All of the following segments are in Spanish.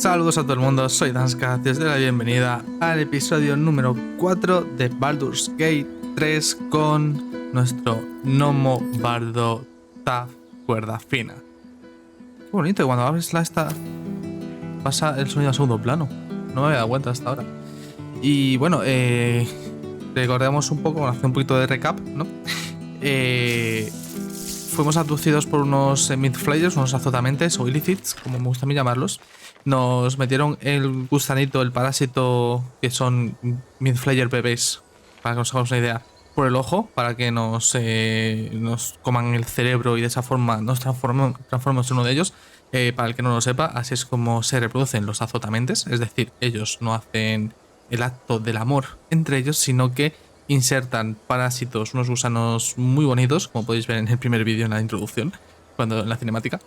Saludos a todo el mundo, soy Danska, desde la bienvenida al episodio número 4 de Baldur's Gate 3 con nuestro gnomo bardo Taf cuerda fina. Qué bonito, cuando abres esta pasa el sonido a segundo plano, no me había dado cuenta hasta ahora. Y bueno, recordemos un poco, hacer un poquito de recap, ¿no? Fuimos abducidos por unos midflayers, unos azotamentes o illicits, como me gusta a mí llamarlos. Nos metieron el gusanito, el parásito, que son midflayer bebés, para que nos hagamos una idea, por el ojo, para que nos coman el cerebro y de esa forma nos transformemos en uno de ellos. Para el que no lo sepa, así es como se reproducen los azotamentes, es decir, ellos no hacen el acto del amor entre ellos, sino que insertan parásitos, unos gusanos muy bonitos, como podéis ver en el primer vídeo en la introducción, en la cinemática,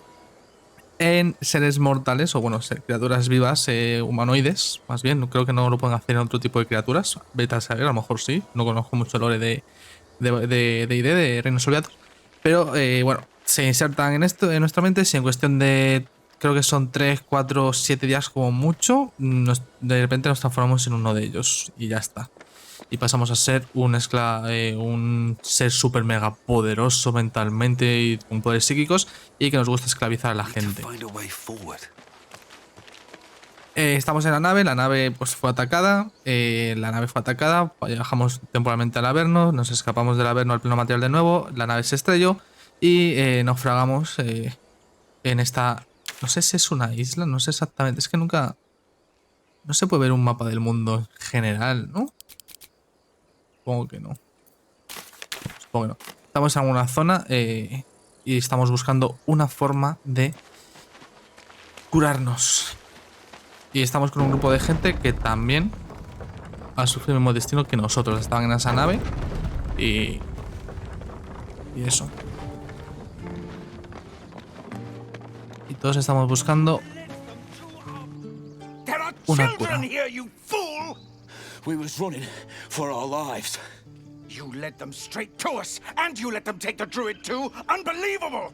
en seres mortales, o bueno, criaturas vivas, humanoides, más bien. Creo que no lo pueden hacer en otro tipo de criaturas. Vete a saber, a lo mejor sí. No conozco mucho el lore de Reinos Olvidados. Pero bueno, se insertan en nuestra mente. Si en cuestión de, creo que son 3, 4, 7 días como mucho, de repente nos transformamos en uno de ellos y ya está. Y pasamos a ser un ser súper mega poderoso mentalmente y con poderes psíquicos, y que nos gusta esclavizar a la gente. Estamos en la nave pues fue atacada. Viajamos temporalmente al Averno, nos escapamos del Averno al plano material de nuevo, la nave se estrelló y naufragamos en esta... No sé si es una isla, no sé exactamente, es que nunca... No se puede ver un mapa del mundo en general, ¿no? Supongo que no. Estamos en alguna zona y estamos buscando una forma de curarnos. Y estamos con un grupo de gente que también ha sufrido el mismo destino que nosotros. Estaban en esa nave y eso. Y todos estamos buscando una cura. We was running for our lives. You led them straight to us, and you let them take the druid too? Unbelievable!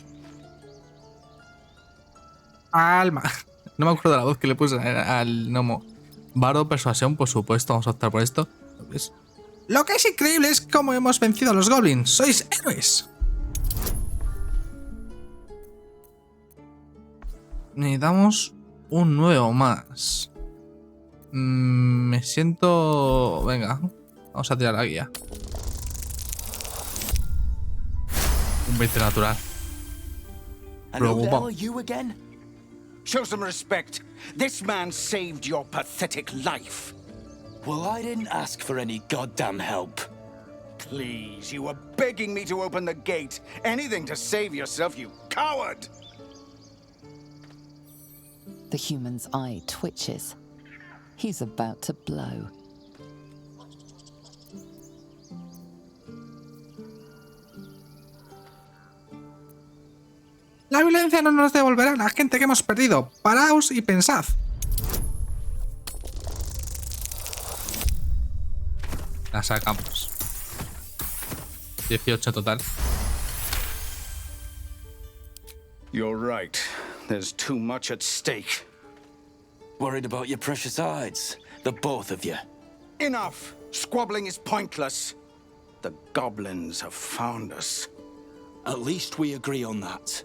Alma. No me acuerdo de la voz que le puse al gnomo. Bardo, persuasión, por supuesto, vamos a optar por esto. Lo que es increíble es cómo hemos vencido a los goblins. ¡Sois héroes! Necesitamos un nuevo más. Me siento... Venga, vamos a tirar la guía. Un 20 natural. Preocupado. Show some respect. This man saved your pathetic life. Well, I didn't ask for any goddamn help. Please, you were begging me to open the gate. Anything to save yourself, you coward! The human's eye twitches. He's about to blow. La violencia no nos devolverá a la gente que hemos perdido. Paraos y pensad. La sacamos. 18 total. You're right. There's too much at stake. Worried about your precious hides, the both of you. Enough! Squabbling is pointless. The goblins have found us. At least we agree on that.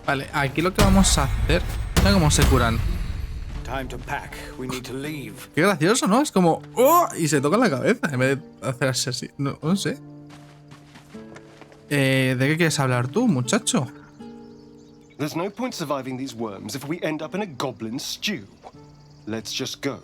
Vale, aquí lo que vamos a hacer... Mira cómo se curan. Time to pack. We need to leave. Qué gracioso, ¿no? Es como... ¡Oh! Y se toca la cabeza en vez de hacerse así. No sé. ¿De qué quieres hablar tú, muchacho? There's no point surviving these worms if we end up in a goblin stew. Let's just go.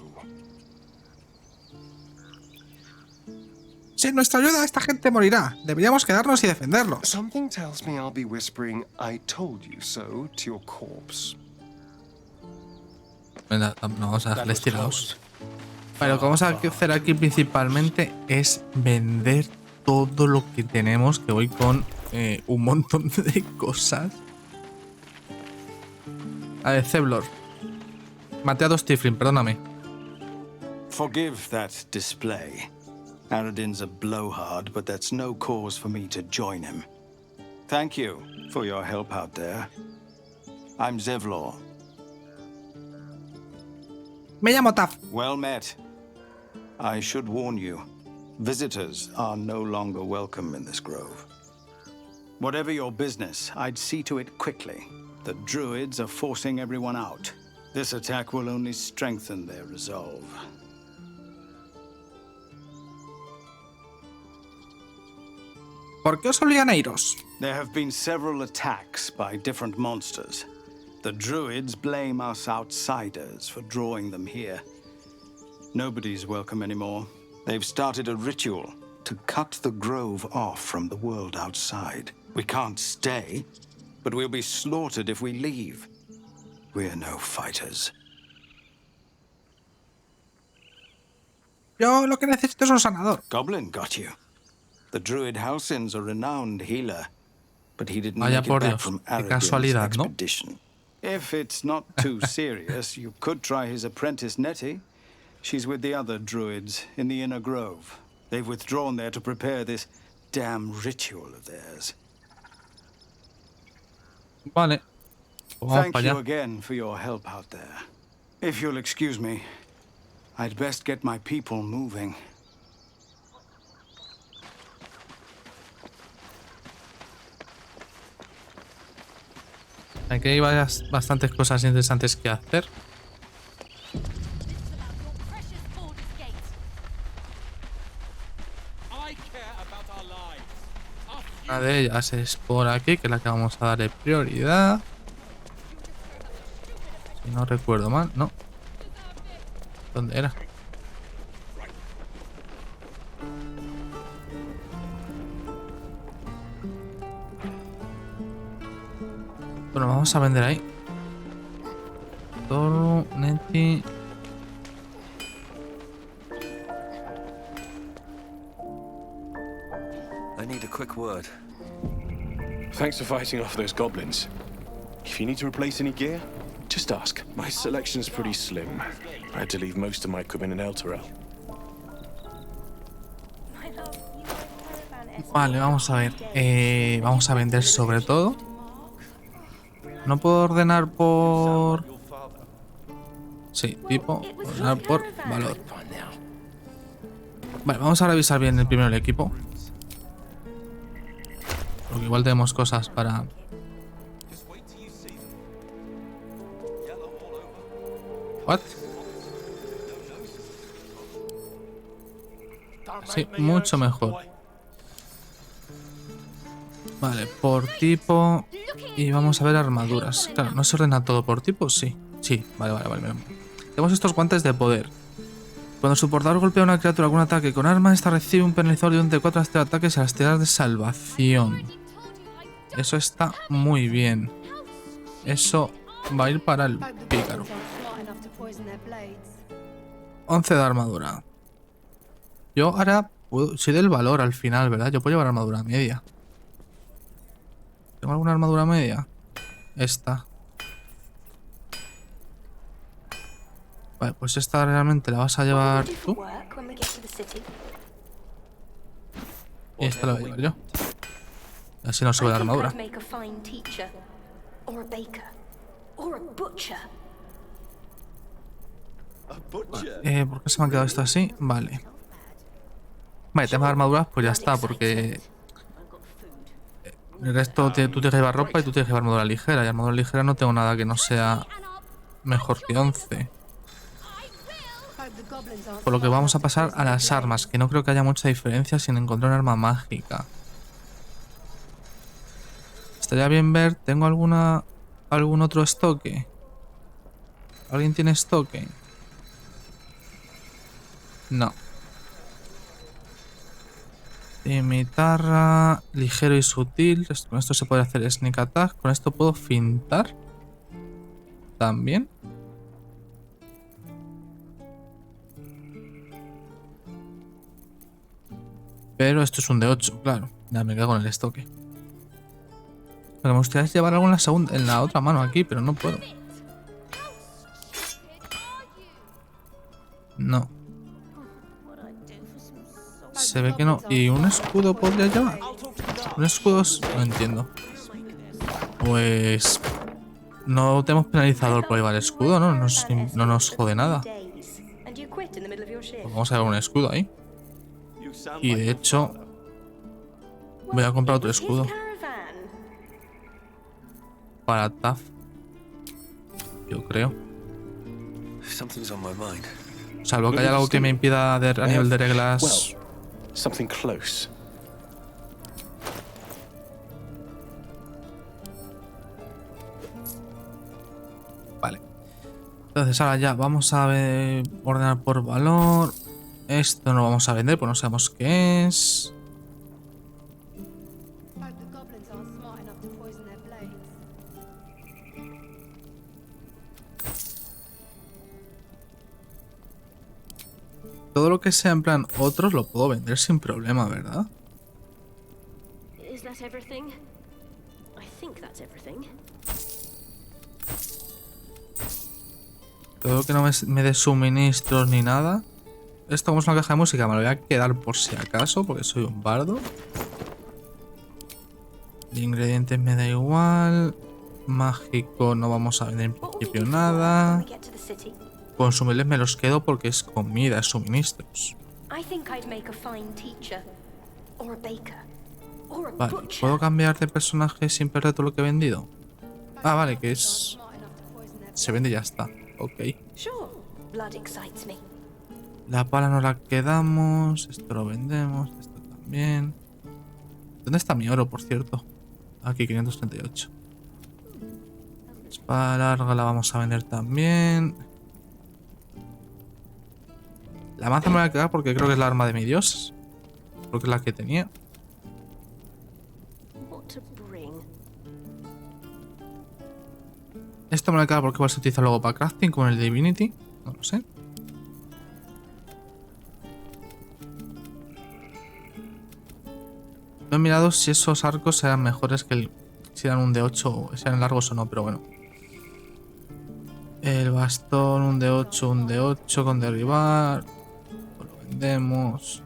Sin nuestra ayuda, esta gente morirá. Deberíamos quedarnos y defenderlos. Something tells me I'll be whispering "I told you so" to your corpse. Venga, no vamos a dejarles tirados. Pero lo que vamos a hacer aquí principalmente es vender todo lo que tenemos, que voy con un montón de cosas. A ver, Ceblor. Maté a 2 Tiflin, perdóname. Forgive that display. Aradin's a blowhard, but that's no cause for me to join him. Thank you for your help out there. I'm Zevlor. Me llamo Taf. Well met. I should warn you, visitors are no longer welcome in this grove. Whatever your business, I'd see to it quickly. The druids are forcing everyone out. This attack will only strengthen their resolve. ¿Por qué os obligan a iros? There have been several attacks by different monsters. The druids blame us outsiders for drawing them here. Nobody's welcome anymore. They've started a ritual to cut the grove off from the world outside. We can't stay, but we'll be slaughtered if we leave. We're no fighters. Yo lo que necesito es un sanador. Goblin got you. The druid Halsin's a renowned healer, but he didn't Vaya make por it back Dios, from qué Aragon's casualidad, ¿no? expedition. If it's not too serious, you could try his apprentice Nettie. She's with the other druids in the inner grove. They've withdrawn there to prepare this damn ritual of theirs. Vale. Pues vamos Thank para you allá. again for your help out there. If you'll excuse me, I'd best get my people moving. Aquí hay bastantes cosas interesantes que hacer. Una de ellas es por aquí, que es la que vamos a darle prioridad. Si no recuerdo mal, no. ¿Dónde era? Bueno, vamos a vender ahí. Todo, Neti. I need a quick word. Thanks for fighting off those goblins. If you need to replace any gear, just ask. My selection's pretty slim. I had to leave most of my equipment in Elturel. Vale, vamos a ver. Vamos a vender sobre todo. No puedo ordenar por... Sí, tipo, ordenar por valor. Vale, vamos a revisar bien el primero el equipo. Porque igual tenemos cosas para... ¿What? Sí, mucho mejor. Vale, por tipo... Y vamos a ver armaduras. Claro, ¿no se ordena todo por tipo? Sí. Sí, vale. Tenemos estos guantes de poder. Cuando su portador golpea a una criatura con un ataque con arma, esta recibe un penalizador de un D4 a este ataque y a las tiradas de salvación. Eso está muy bien. Eso va a ir para el pícaro. 11 de armadura. Yo ahora soy del valor al final, ¿verdad? Yo puedo llevar armadura media. ¿Tengo alguna armadura media? Esta. Vale, pues esta realmente la vas a llevar tú. Y esta la voy a llevar yo. Así no sube la armadura. ¿Por qué se me ha quedado esto así? Vale. Vale, tema de armaduras, pues ya está, porque... El resto, tú tienes que llevar ropa y tú tienes que llevar armadura ligera. Y armadura ligera no tengo nada que no sea mejor que 11. Por lo que vamos a pasar a las armas, que no creo que haya mucha diferencia sin encontrar un arma mágica. Estaría bien ver, ¿tengo algún otro estoque? ¿Alguien tiene estoque? No. Cimitarra, ligero y sutil. Con esto se puede hacer sneak attack. Con esto puedo fintar. También. Pero esto es un de 8, claro. Ya me cago en el estoque. Lo que me gustaría es llevar algo en la otra mano aquí, pero no puedo. No. Se ve que no. ¿Y un escudo podría llevar? ¿Un escudo? No entiendo. Pues... No tenemos penalizador por llevar escudo, ¿no? No nos jode nada. Pues vamos a llevar un escudo ahí. Y de hecho... Voy a comprar otro escudo. Para TAF. Yo creo. Salvo que haya algo que me impida a nivel de reglas. Something close. Vale. Entonces ahora ya vamos a ordenar por valor. Esto no lo vamos a vender, pues no sabemos qué es. Todo lo que sea en plan otros lo puedo vender sin problema, ¿verdad? Todo lo que no me dé suministros ni nada. Esto como es una caja de música, me lo voy a quedar por si acaso, porque soy un bardo. De ingredientes me da igual. Mágico no vamos a vender en principio nada. Consumibles me los quedo porque es comida, es suministros. Vale, ¿puedo cambiar de personaje sin perder todo lo que he vendido? Ah, vale, que es... Se vende y ya está. Ok. La pala no la quedamos. Esto lo vendemos. Esto también. ¿Dónde está mi oro, por cierto? Aquí, 538. Espada larga la vamos a vender también. La maza me la voy a quedar porque creo que es la arma de mi dios. Porque es la que tenía. Esto me lo voy a quedar porque igual se utiliza luego para crafting como el Divinity. No lo sé. No he mirado si esos arcos eran mejores que si eran un de 8 o si eran largos o no, pero bueno. El bastón, un de 8 con derribar. Lo vendemos.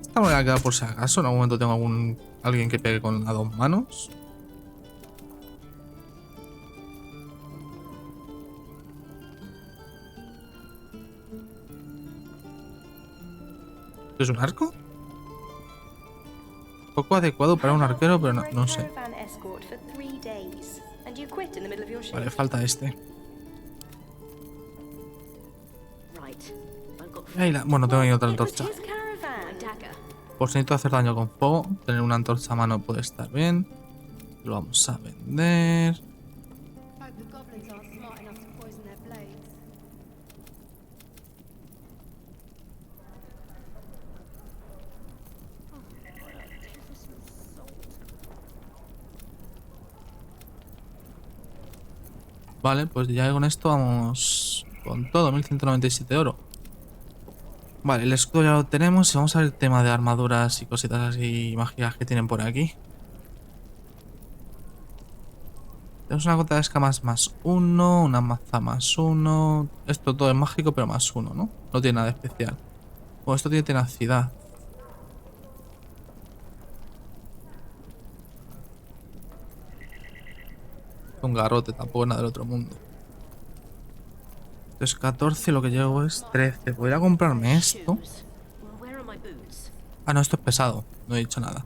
Esta me voy a quedar por si acaso. En algún momento tengo alguien que pegue con las dos manos. ¿Es un arco? Poco adecuado para un arquero, pero no sé. Vale, falta este. Bueno, tengo ahí otra antorcha. Por si necesito hacer daño con fuego, tener una antorcha a mano puede estar bien. Lo vamos a vender. Vale, pues ya con esto vamos con todo, 1197 oro. Vale, el escudo ya lo tenemos y vamos a ver el tema de armaduras y cositas así mágicas que tienen por aquí. Tenemos una gota de escamas más 1, una maza más 1. Esto todo es mágico pero más 1, ¿no? No tiene nada especial. O esto tiene tenacidad. Un garrote, tampoco nada del otro mundo. Esto es 14 y lo que llevo es 13. ¿Podría comprarme esto? Ah, no, esto es pesado. No he dicho nada.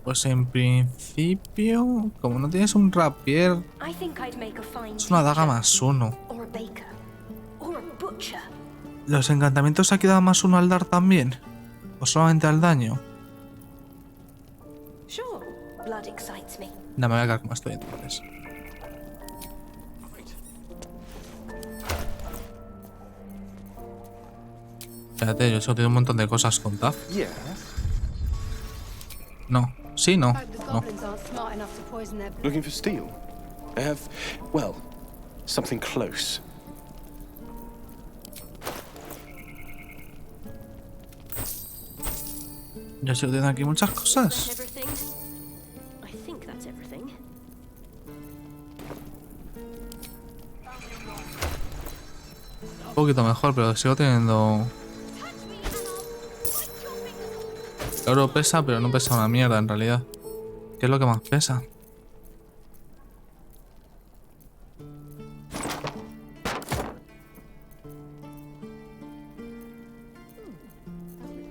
Pues en principio, como no tienes un rapier, es una daga más 1. ¿Los encantamientos aquí dan más 1 al dar también? ¿O solamente al daño? No, me voy a quedar como estoy entonces. Espérate, yo solo tengo un montón de cosas con TAF. No. Sí, no. No. Looking for steel? I have, well, something close. Yo sigo teniendo aquí muchas cosas. Everything. I think that's everything. Un poquito mejor, pero sigo teniendo... El oro pesa, pero no pesa una mierda en realidad. ¿Qué es lo que más pesa?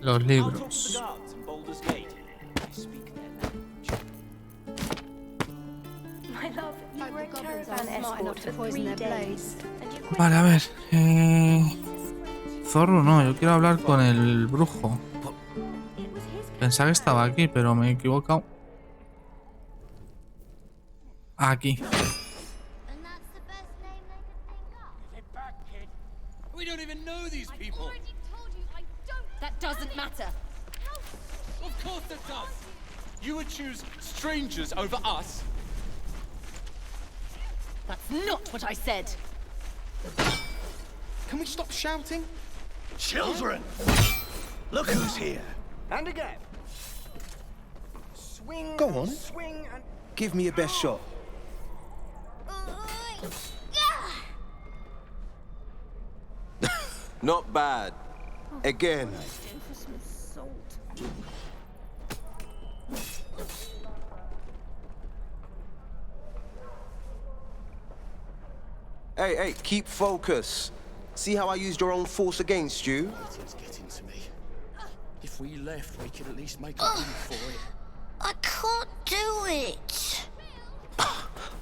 Los libros. My love, you were a caravan escort for 3 days. And you quit. Vale, a ver. Zorro no, yo quiero hablar con el brujo. It was his Pensaba que estaba aquí, pero me he equivocado. Aquí. And that's the best name they could think of. Get back, kid. We don't even know these people. Already told you I don't. That doesn't matter. Of course it does. You would choose strangers over us. That's not what I said. Can we stop shouting? Children! Look who's here. And again. Swing. Go on. Swing and. Give me your best shot. Not bad. Again. For some salt. Hey, keep focus. See how I used your own force against you? It's getting to me. If we left, we could at least make a run for it. I can't do it.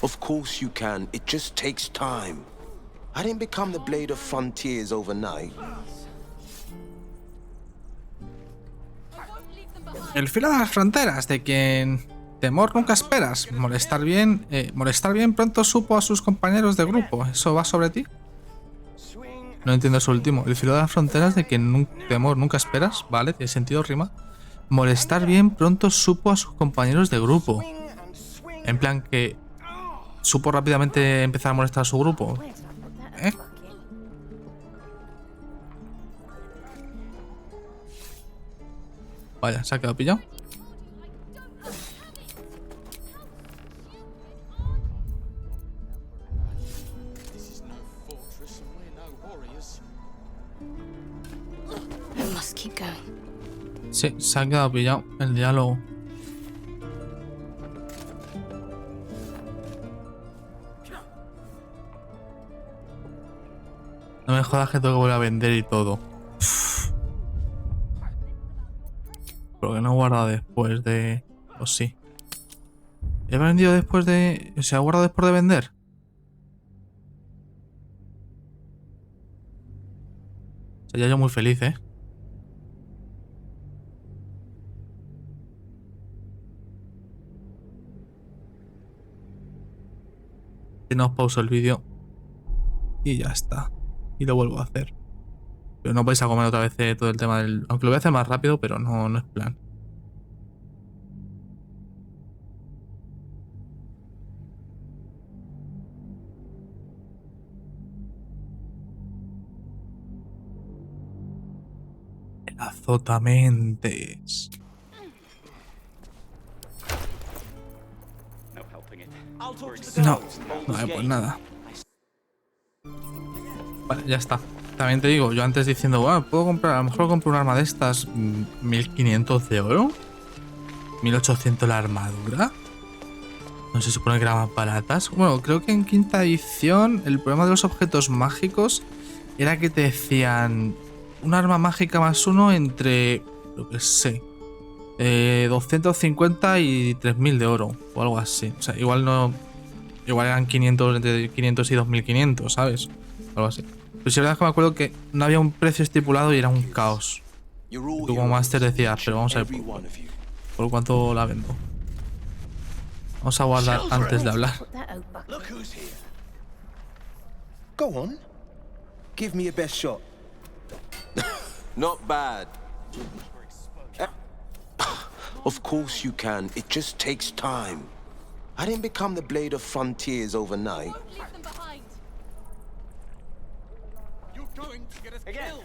Of course you can. It just takes time. I didn't become the Blade of Frontiers overnight. El filo de las fronteras, de quien temor nunca esperas. Molestar bien pronto supo a sus compañeros de grupo. ¿Eso va sobre ti? No entiendo eso último. El filo de las fronteras, de quien temor nunca esperas. Vale, tiene sentido, rima. Molestar bien pronto supo a sus compañeros de grupo. En plan que supo rápidamente empezar a molestar a su grupo. ¿Eh? Vaya, se ha quedado pillado. This is no fortress, and we're no warriors. I must keep going. Sí, se ha quedado pillado el diálogo. No me jodas que tengo que volver a vender y todo. Pero que no guarda después de... O sí. ¿He vendido después de...? ¿Se ha guardado después de vender? Sería yo muy feliz, ¿eh? Si no, os pauso el vídeo. Y ya está. Y lo vuelvo a hacer. Pero no vais a comer otra vez todo el tema del... Aunque lo voy a hacer más rápido, pero no es plan. El azotamentes. No, pues nada. Vale, ya está. También te digo, yo antes diciendo, bueno, puedo comprar, a lo mejor compro un arma de estas, 1500 de oro, 1800 la armadura. No se supone que eran más baratas. Bueno, creo que en quinta edición el problema de los objetos mágicos era que te decían un arma mágica más uno entre, lo que sé, 250 y 3000 de oro o algo así. O sea, igual no, igual eran 500, entre 500 y 2500, ¿sabes? Algo así. Pero si la verdad es que me acuerdo que no había un precio estipulado y era un caos. Y tú como máster decías, pero vamos a ver por cuánto la vendo. Vamos a guardar antes de hablar. Look who's here. Go on. Give me your best shot. Not bad. Of course you can. It just takes time. I didn't become the Blade of Frontiers overnight. Leave them behind. You're going to get us killed.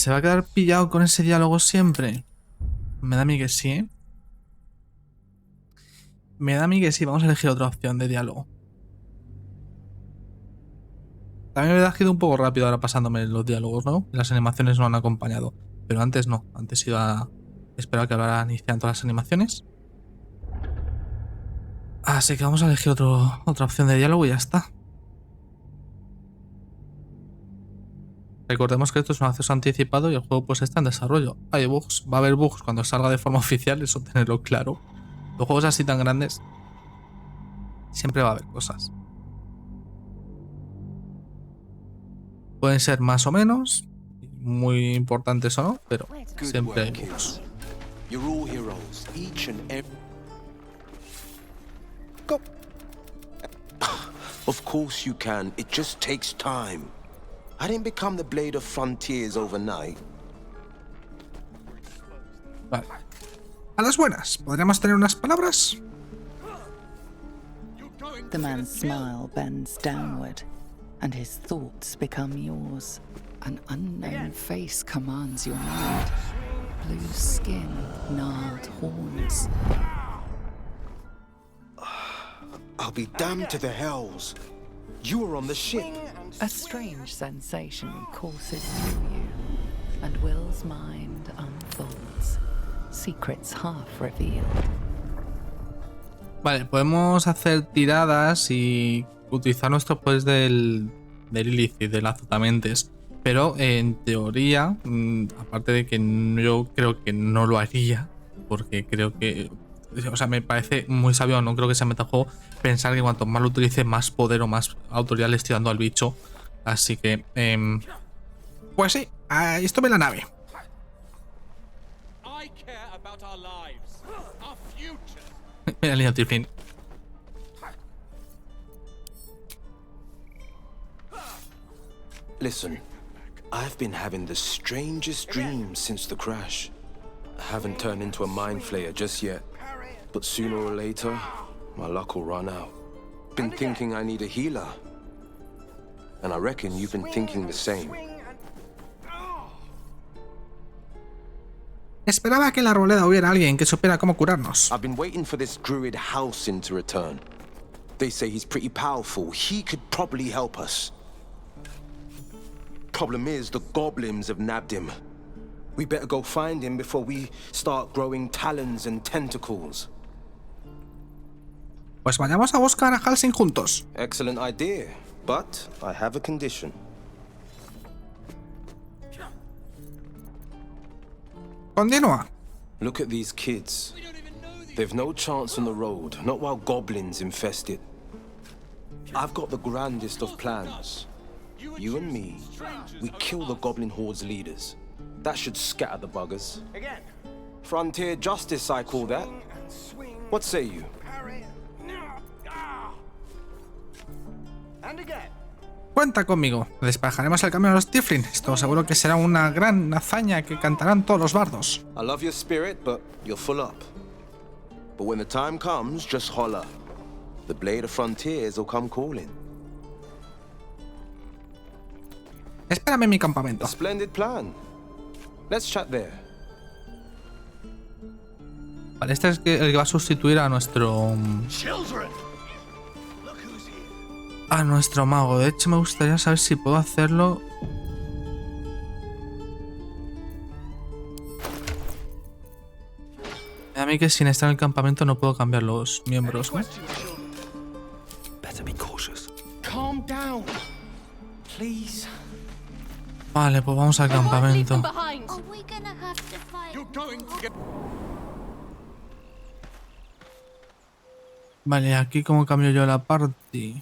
¿Se va a quedar pillado con ese diálogo siempre? Me da a mí que sí, ¿eh? Me da a mí que sí. Vamos a elegir otra opción de diálogo. También me ha ido un poco rápido ahora pasándome los diálogos, ¿no? Las animaciones no han acompañado. Pero antes no. Antes iba a esperar que ahora iniciaran todas las animaciones. Así que vamos a elegir otra opción de diálogo y ya está. Recordemos que esto es un acceso anticipado y el juego pues está en desarrollo. Hay bugs, va a haber bugs cuando salga de forma oficial, eso tenerlo claro. Los juegos así tan grandes siempre va a haber cosas. Pueden ser más o menos, muy importantes o no, pero siempre hay bugs. You're all heroes, each and every. Go. Of course you can. It just takes time. I didn't become the blade of frontiers overnight. Vale. A las buenas, ¿podríamos tener unas palabras? The man's smile bends downward, and his thoughts become yours. An unknown face commands your mind. Blue skin, gnarled horns. I'll be damned to the hells. You were on the ship. A strange sensation courses through you, and Will's mind unfolds, secrets half revealed. Vale, podemos hacer tiradas y utilizar nuestro poderes del ilícito, del azotamentes. Pero en teoría, aparte de que yo creo que no lo haría, porque creo que, o sea, me parece muy sabio, no creo que sea metajuego, pensar que cuanto más lo utilice, más poder o más autoridad le estoy dando al bicho. Así que, pues sí, esto ve la nave. Mira el niño Tiflin. Listen, I've been having the strangest dreams since the crash. I haven't turned into a mind flayer just yet, but sooner or later, my luck will run out. Been thinking I need a healer, and I reckon you've been thinking the same. Esperaba que en la arboleda hubiera alguien que supiera cómo curarnos. I've been waiting for this druid Halsin to return. They say he's pretty powerful. He could probably help us. Problem is, the goblins have nabbed him. We better go find him before we start growing talons and tentacles. Pues vayamos a buscar a Halsin juntos. Excellent idea, but I have a condition. Continúa. Look at these kids. They've no chance on the road, not while goblins infest it. I've got the grandest of plans. You and me, we kill the goblin horde's leaders. That should scatter the buggers. Frontier justice, I call that. What say you? Cuenta conmigo. Despejaremos el camino a los Tiflin. Esto seguro que será una gran hazaña que cantarán todos los bardos. I love your spirit, but you're full up. But when the time comes, just holler. The blade of frontiers will come calling. Espérame en mi campamento. A splendid plan. Let's chat there. Vale, este es el que va a sustituir a nuestro... a nuestro mago. De hecho, me gustaría saber si puedo hacerlo... A mí que sin estar en el campamento no puedo cambiar los miembros, ¿no? Vale, pues vamos al campamento. Vale, aquí como cambio yo la party.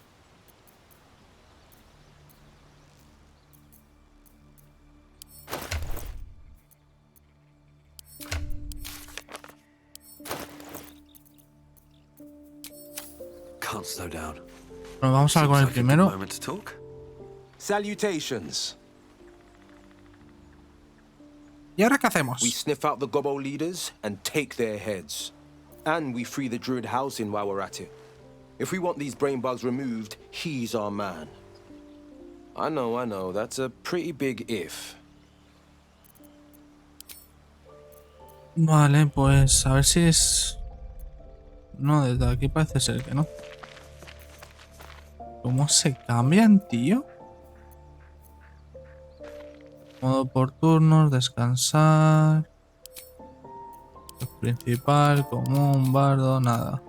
Can't slow down. Bueno, vamos a ver con el primero. Salutations. ¿Y ahora qué hacemos? We sniff out the gobbo leaders and take their heads. And we free the druid Halsin while we're at it. If we want these brain bugs removed, he's our man. I know, that's a pretty big if. Vale, pues a ver si es... No, desde aquí parece ser que no. ¿Cómo se cambian, tío? Modo por turnos, descansar. Principal, común, bardo, nada.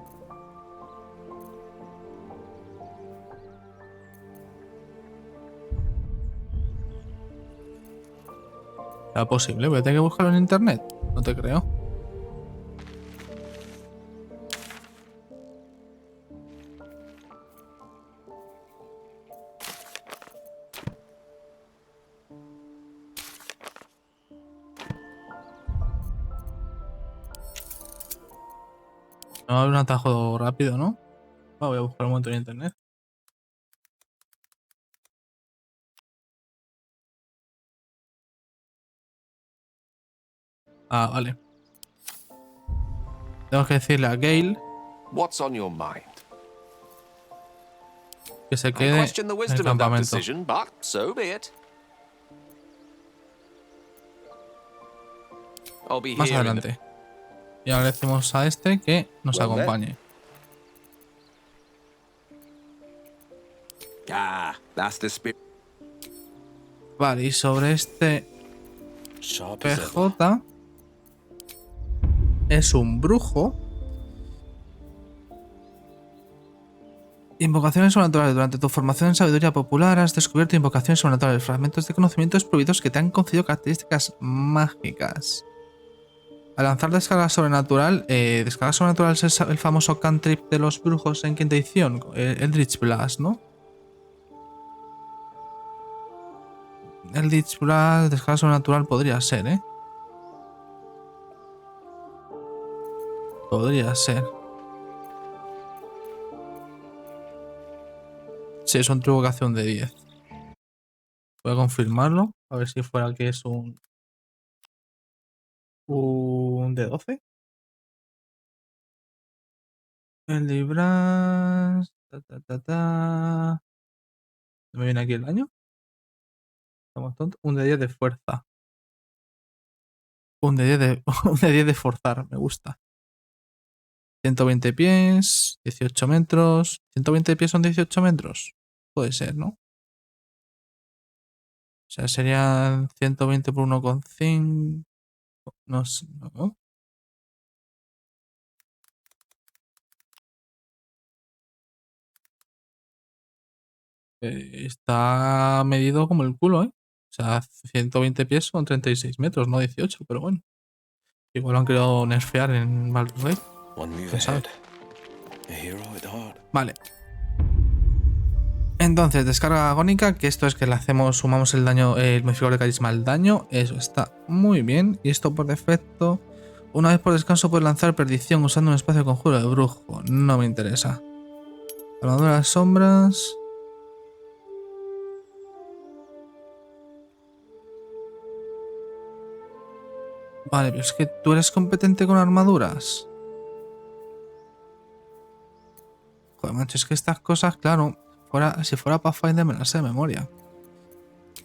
¿Será posible? Voy a tener que buscarlo en internet. No te creo. No va a haber un atajo rápido, ¿no? Voy a buscar un momento en internet. Ah, vale. Tengo que decirle a Gale What's on your mind? que se I quede question the en el wisdom of that campamento. decision, but so be it. I'll be Más here in the... adelante. Y ahora le decimos a este que nos Well, then. acompañe. Ah, that's the spirit. Vale, y sobre este Sharp as ever. PJ es un brujo. Invocaciones sobrenaturales. Durante tu formación en sabiduría popular has descubierto invocaciones sobrenaturales, fragmentos de conocimientos prohibidos que te han concedido características mágicas. Al lanzar descarga sobrenatural es el famoso cantrip de los brujos en quinta edición, Eldritch Blast, ¿no? Eldritch Blast, descarga sobrenatural podría ser, ¿eh? Podría ser. Sí, es una invocación de 10. Voy a confirmarlo, a ver si fuera que es un de 12. El libras. ¿No me viene aquí el daño? Estamos tontos. Un de 10 de fuerza. Un de 10 de, un de 10 de forzar, me gusta. 120 pies, 18 metros. 120 pies son 18 metros. Puede ser, ¿no? O sea, serían 120 por 1,5. No sé, ¿no? Está medido como el culo, ¿eh? O sea, 120 pies son 36 metros, no 18, pero bueno. Igual lo han querido nerfear en Baldur. ¿Quién sabe? Vale. Entonces, descarga agónica, que esto es que le hacemos, sumamos el daño, el modificador de carisma al daño. Eso está muy bien. Y esto por defecto, una vez por descanso puedes lanzar perdición usando un espacio de conjuro de brujo. No me interesa. Armadura de las sombras. Vale, pero es que tú eres competente con armaduras. Joder, macho, es que estas cosas, claro, si fuera Pathfinder me las sé de memoria.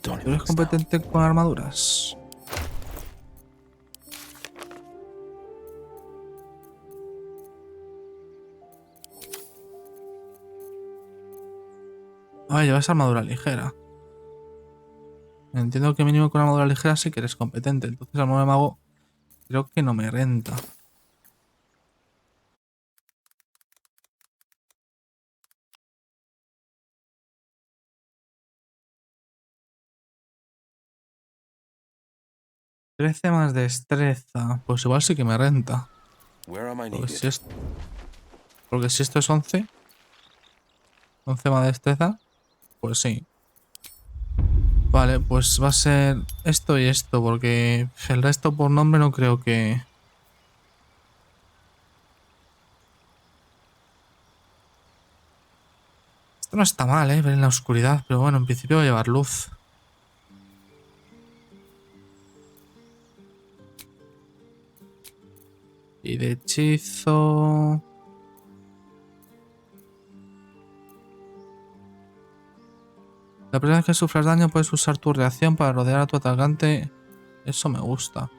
¿Tú eres competente con armaduras? Ah, llevas armadura ligera. Entiendo que mínimo con armadura ligera sí que eres competente. Entonces armadura de mago creo que no me renta. Trece más destreza. Pues igual sí que me renta. Porque si esto es 11. 11 más destreza. Pues sí. Vale, pues va a ser esto y esto. Porque el resto por nombre no creo que... Esto no está mal, ver en la oscuridad. Pero bueno, en principio va a llevar luz. Y de hechizo... La primera vez que sufras daño puedes usar tu reacción para rodear a tu atacante. Eso me gusta.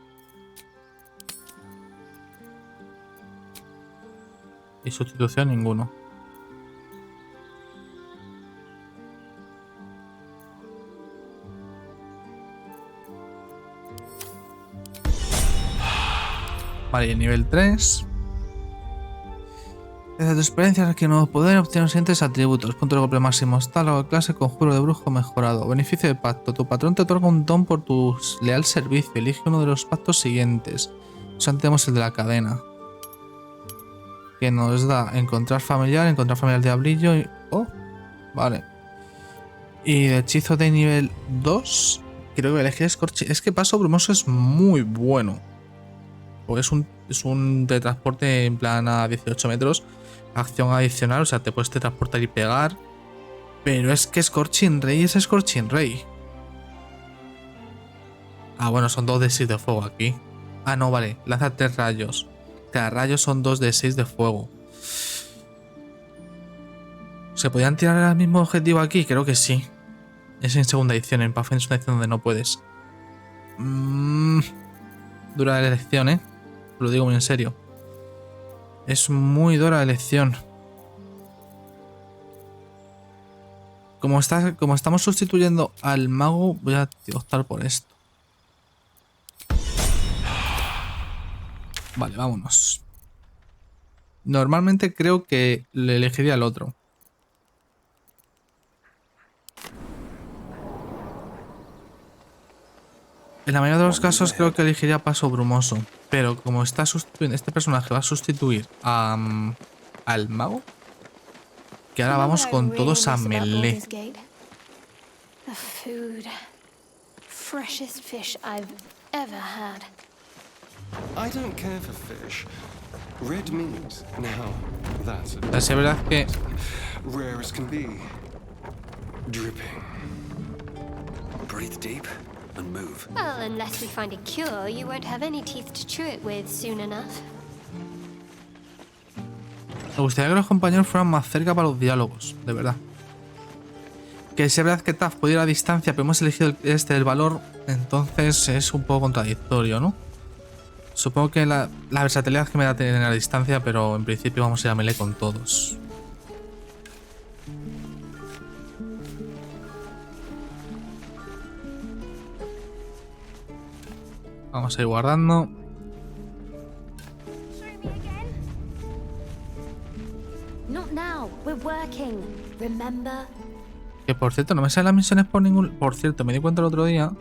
Y sustitución ninguno. Vale, y el nivel 3. Desde tu experiencia adquiere nuevo poder, obtiene los siguientes atributos. Punto de golpe máximo, estado de clase, conjuro de brujo mejorado. Beneficio de pacto. Tu patrón te otorga un don por tu leal servicio. Elige uno de los pactos siguientes. O sea, tenemos el de la cadena. Que nos da encontrar familiar diablillo y... Oh, vale. Y de hechizo de nivel 2, creo que elegir escorchi. Es que paso brumoso es muy bueno. Porque es un teletransporte en plan a 18 metros. Acción adicional, o sea, te puedes teletransportar y pegar. Pero es que Scorching Ray es Scorching Ray. Ah, bueno, son 2 de 6 de fuego aquí. Ah, no, vale. Lanza 3 rayos. Cada rayo son 2 de 6 de fuego. ¿Se podían tirar al mismo objetivo aquí? Creo que sí. Es en segunda edición. En Pathfinder es una edición donde no puedes. Dura la elección, ¿eh? Lo digo muy en serio. Es muy dura la elección. Como estamos sustituyendo al mago, voy a optar por esto. Vale, vámonos. Normalmente creo que le elegiría al otro. En la mayoría de los casos creo que elegiría paso brumoso. Pero como está sustituyendo, este personaje va a sustituir al mago, que ahora vamos con todos a melee. The food. Freshest fish I've ever had. I don't care for fish. Red meat. Now, that's La sí, verdad que rare as can be. Dripping. Breathe deep and move. Well, unless we find a cure, you won't have any teeth to chew it with soon enough. me gustaría que los compañeros fueran más cerca para los diálogos, de verdad. Que es verdad que Taf puede ir a distancia, pero hemos elegido el valor, entonces es un poco contradictorio, ¿no? Supongo que la versatilidad que me da tener a distancia, pero en principio vamos a ir a melee con todos. Vamos a ir guardando. Not now. We're working. Remember? Que por cierto, no me salen las misiones por ningún... Por cierto, me di cuenta el otro día.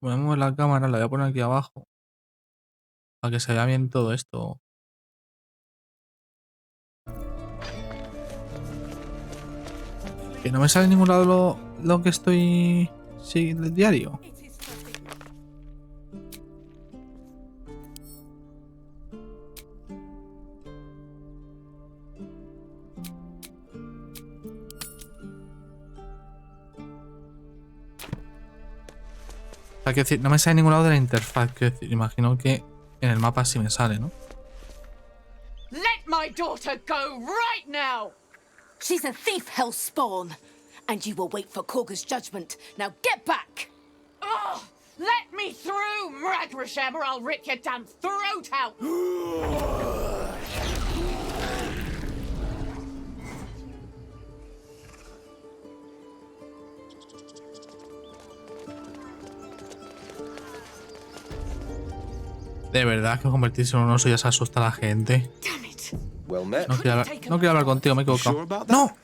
Voy a mover la cámara, la voy a poner aquí abajo. Para que se vea bien todo esto. Que no me sale en ningún lado lo que estoy... Sí, del diario. O sea, quiero decir, no me sale en ningún lado de la interfaz. Quiero decir, imagino que en el mapa sí me sale, ¿no? Let my daughter go right now! She's a thief, hellspawn, and you will wait for Korga's judgment. Now get back! Oh, let me through, Mragrasham, or I'll rip your damn throat out! De verdad que convertirse en un oso ya se asusta a la gente. No quiero hablar contigo, me he equivocado. ¡No!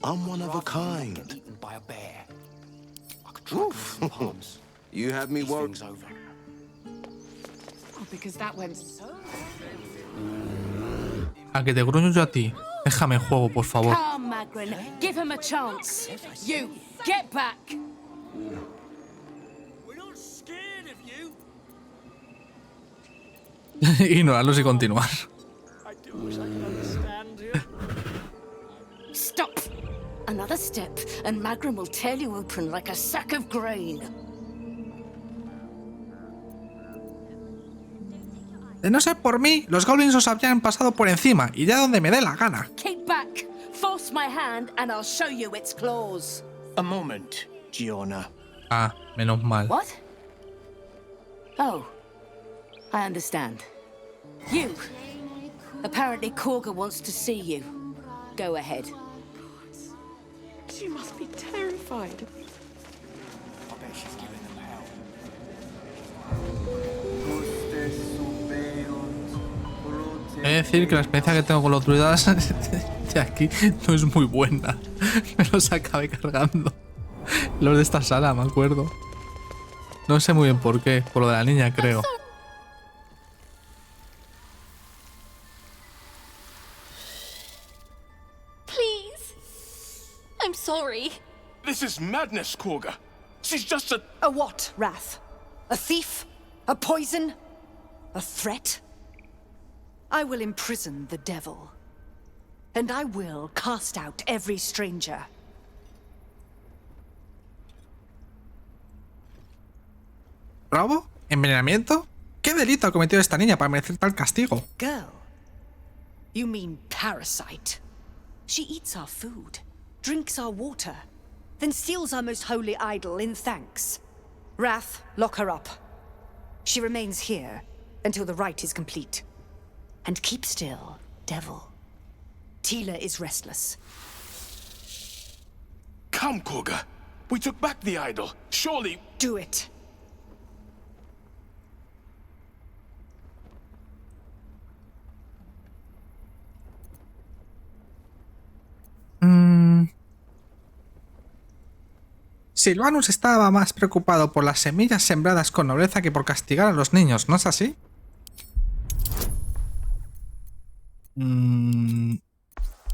I'm one of a kind. Oof. You had me worried. Oh, because that went so... A que te gruño yo a ti. Déjame en juego, por favor. Come, Magrin, give him a chance. You, get back! Ignorarlos y continuar. Stop! Another step, and Magrin will tear you open like a sack of grain. De no ser por mí, los goblins os habrían pasado por encima. Iré a donde me dé la gana. Keep back! Force my hand, and I'll show you its claws. A moment, Giona. Ah, menos mal. What? Oh, I understand. You, Apparently Korga wants to see you. Go ahead. She must be terrified. I bet she's giving them hell. He de decir que la experiencia que tengo con los druidas de aquí no es muy buena. Me los acabé cargando. Los de esta sala, me acuerdo. No sé muy bien por qué. Por lo de la niña, creo. Please. I'm sorry. This is madness, Korga. She's just a... A what, Wrath? A thief? A poison? A threat? I will imprison the devil. And I will cast out every stranger. ¿Robo? ¿Envenenamiento? ¿Qué delito ha cometido esta niña para merecer tal castigo? Girl? You mean parasite? She eats our food, drinks our water, then steals our most holy idol in thanks. Wrath, lock her up. She remains here until the rite is complete. And keep still, devil. Tila is restless. Come, Korga. We took back the idol. Surely... Do it. Silvanus estaba más preocupado por las semillas sembradas con nobleza que por castigar a los niños, ¿no es así?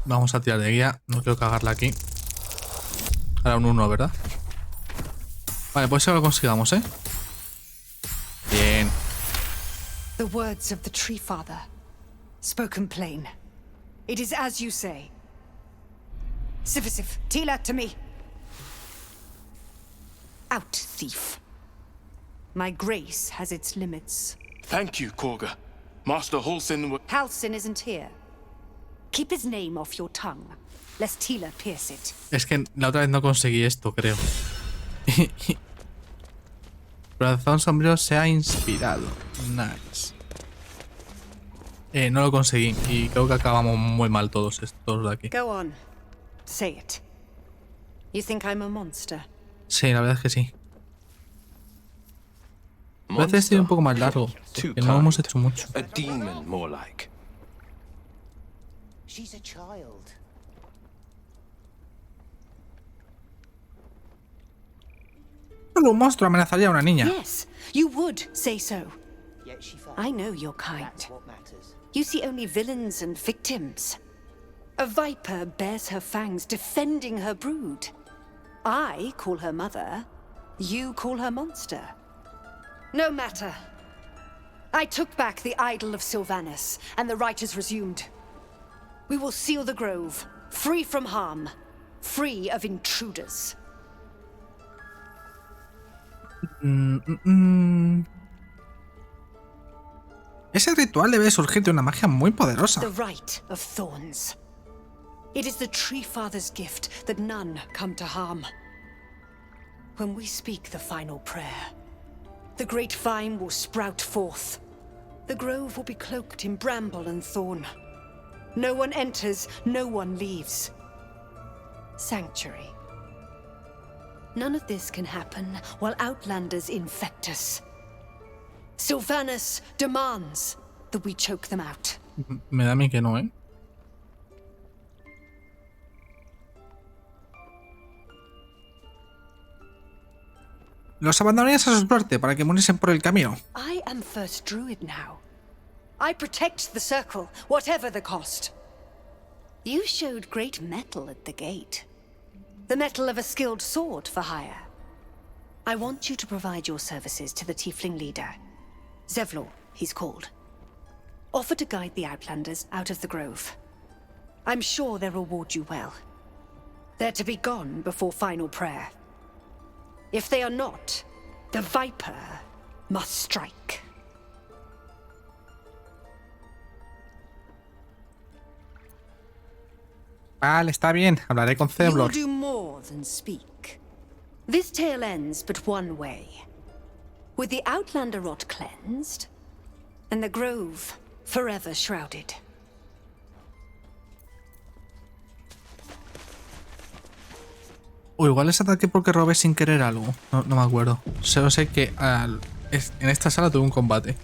Vamos a tirar de guía. No quiero cagarla aquí. Ahora un 1, ¿verdad? Vale, pues eso lo consigamos, ¿eh? Bien. The words of the Tree Father, spoken plain. It is as you say. Sifisif, Tila, to me. Out, thief. My grace has its limits. Thank you, Korga. Master Halsin... Halsin isn't here. Keep his name off your tongue, lest Tila pierce it. Es que la otra vez no conseguí esto, creo. Corazón sombrío se ha inspirado. Nice. No lo conseguí y creo que acabamos muy mal todos estos de aquí. Go on. Say it. You think I'm a monster? Sí, la verdad es que sí. A veces tiene un poco más largo, porque no hemos hecho mucho. A demon, more like. She's a child. Solo un monstruo amenazaría a una niña. Yes, you would say so. Yet she I know you're kind. That's what matters. You see only villains and victims. A viper bears her fangs defending her brood. I call her mother. You call her monster. No matter. I took back the idol of Silvanus, and the rite is resumed. We will seal the grove, free from harm, free of intruders. Ese ritual debe surgir de una magia muy poderosa. The rite of thorns. It is the Tree Father's gift that none come to harm. When we speak the final prayer, the great vine will sprout forth. The grove will be cloaked in bramble and thorn. No one enters, no one leaves. Sanctuary. None of this can happen while Outlanders infect us. Silvanus demands that we choke them out. Me da a mí que no, ¿eh? Los abandonarías a su suerte para que muriesen por el camino. I am first druid now. I protect the circle, whatever the cost. You showed great mettle at the gate. The mettle of a skilled sword for hire. I want you to provide your services to the tiefling leader. Zevlor, he's called. Offer to guide the Outlanders out of the grove. I'm sure they'll reward you well. They're to be gone before final prayer. If they are not, the Viper must strike. Vale, está bien. Hablaré con You will Zevlor. do more than speak. This tale ends but one way. With the Outlander rot cleansed, and the grove forever shrouded. O igual es ataque porque robé sin querer algo. No me acuerdo. Solo sé que en esta sala tuve un combate.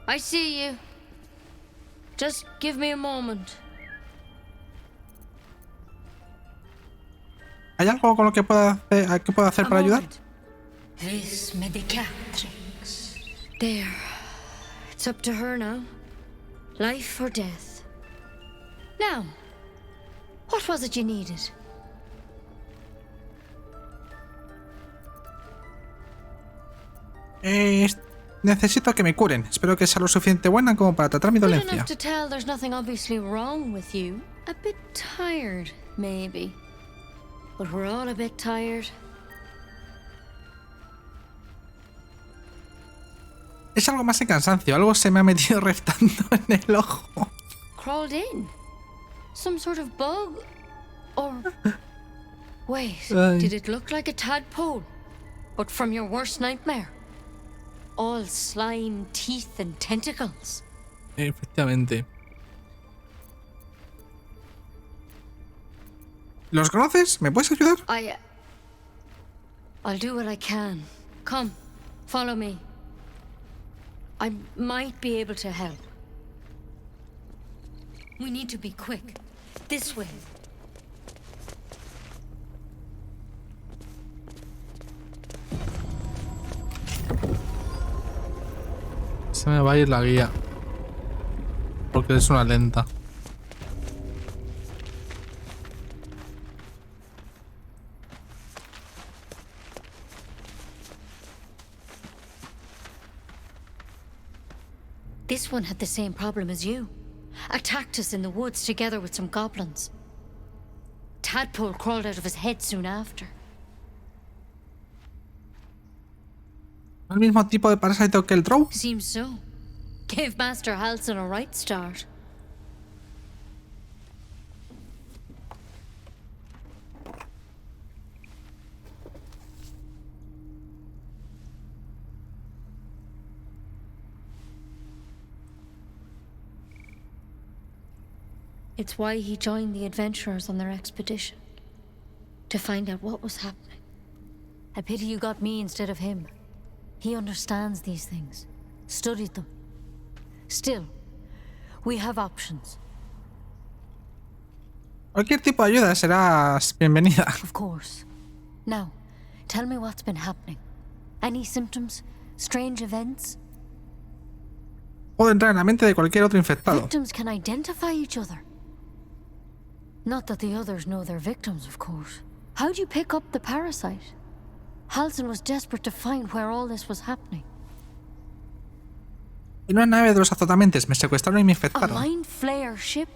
I see you. Just give me a moment. ¿Hay algo con lo que pueda hacer para ayudar? This medicatrix. There. It's up to her now. Life or death. Now, what was it you needed? Necesito que me curen. Espero que sea lo suficiente buena como para tratar mi Good dolencia. enough to tell there's nothing obviously wrong with you. A bit tired, maybe. But we're all a bit tired. Es algo más de cansancio. Algo se me ha metido reptando en el ojo. Crawled in? Some sort of bug? Or... Wait, Ay. did it look like a tadpole? But from your worst nightmare? All slime, teeth and tentacles. Efectivamente. ¿Los conoces? ¿Me puedes ayudar? I'll do what I can. Come, follow me. I might be able to help. We need to be quick. This way. Se me va a ir la guía. Porque es una lenta. This one had the same problem as you. Attacked us in the woods together with some goblins. Tadpole crawled out of his head soon after. ¿El mismo tipo de parásito que el Drow? Seems so. Gave Master Halsin a right start. It's why he joined the adventurers on their expedition. To find out what was happening. A pity you got me instead of him. He understands these things. Studied them. Still, we have options. Cualquier tipo de ayuda será bienvenida. Of course. Now, tell me what's been happening. Any symptoms? Strange events? Puedo entrar en la mente de cualquier otro infectado. Victims can identify each other. Not that the others know they're victims, of course. How'd you pick up the parasite? Halsin was desperate to find where all this was happening. En una nave de los azotamentes me secuestraron y me A infectaron. mind flayer ship?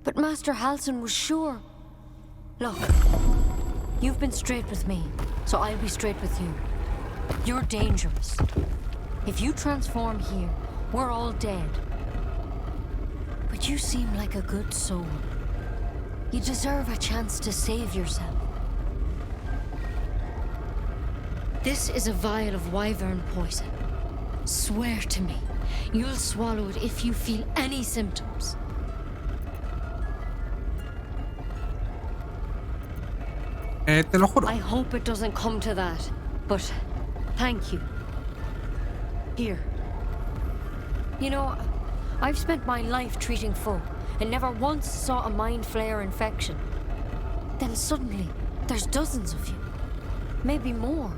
But Master Halsin was sure. Look, you've been straight with me, so I'll be straight with you. You're dangerous. If you transform here, we're all dead. But you seem like a good soul. You deserve a chance to save yourself. This is a vial of wyvern poison. Swear to me, you'll swallow it if you feel any symptoms. Te lo juro. I hope it doesn't come to that, but thank you. Here. You know, I've spent my life treating folk and never once saw a mind flayer infection. Then suddenly, there's dozens of you. Maybe more.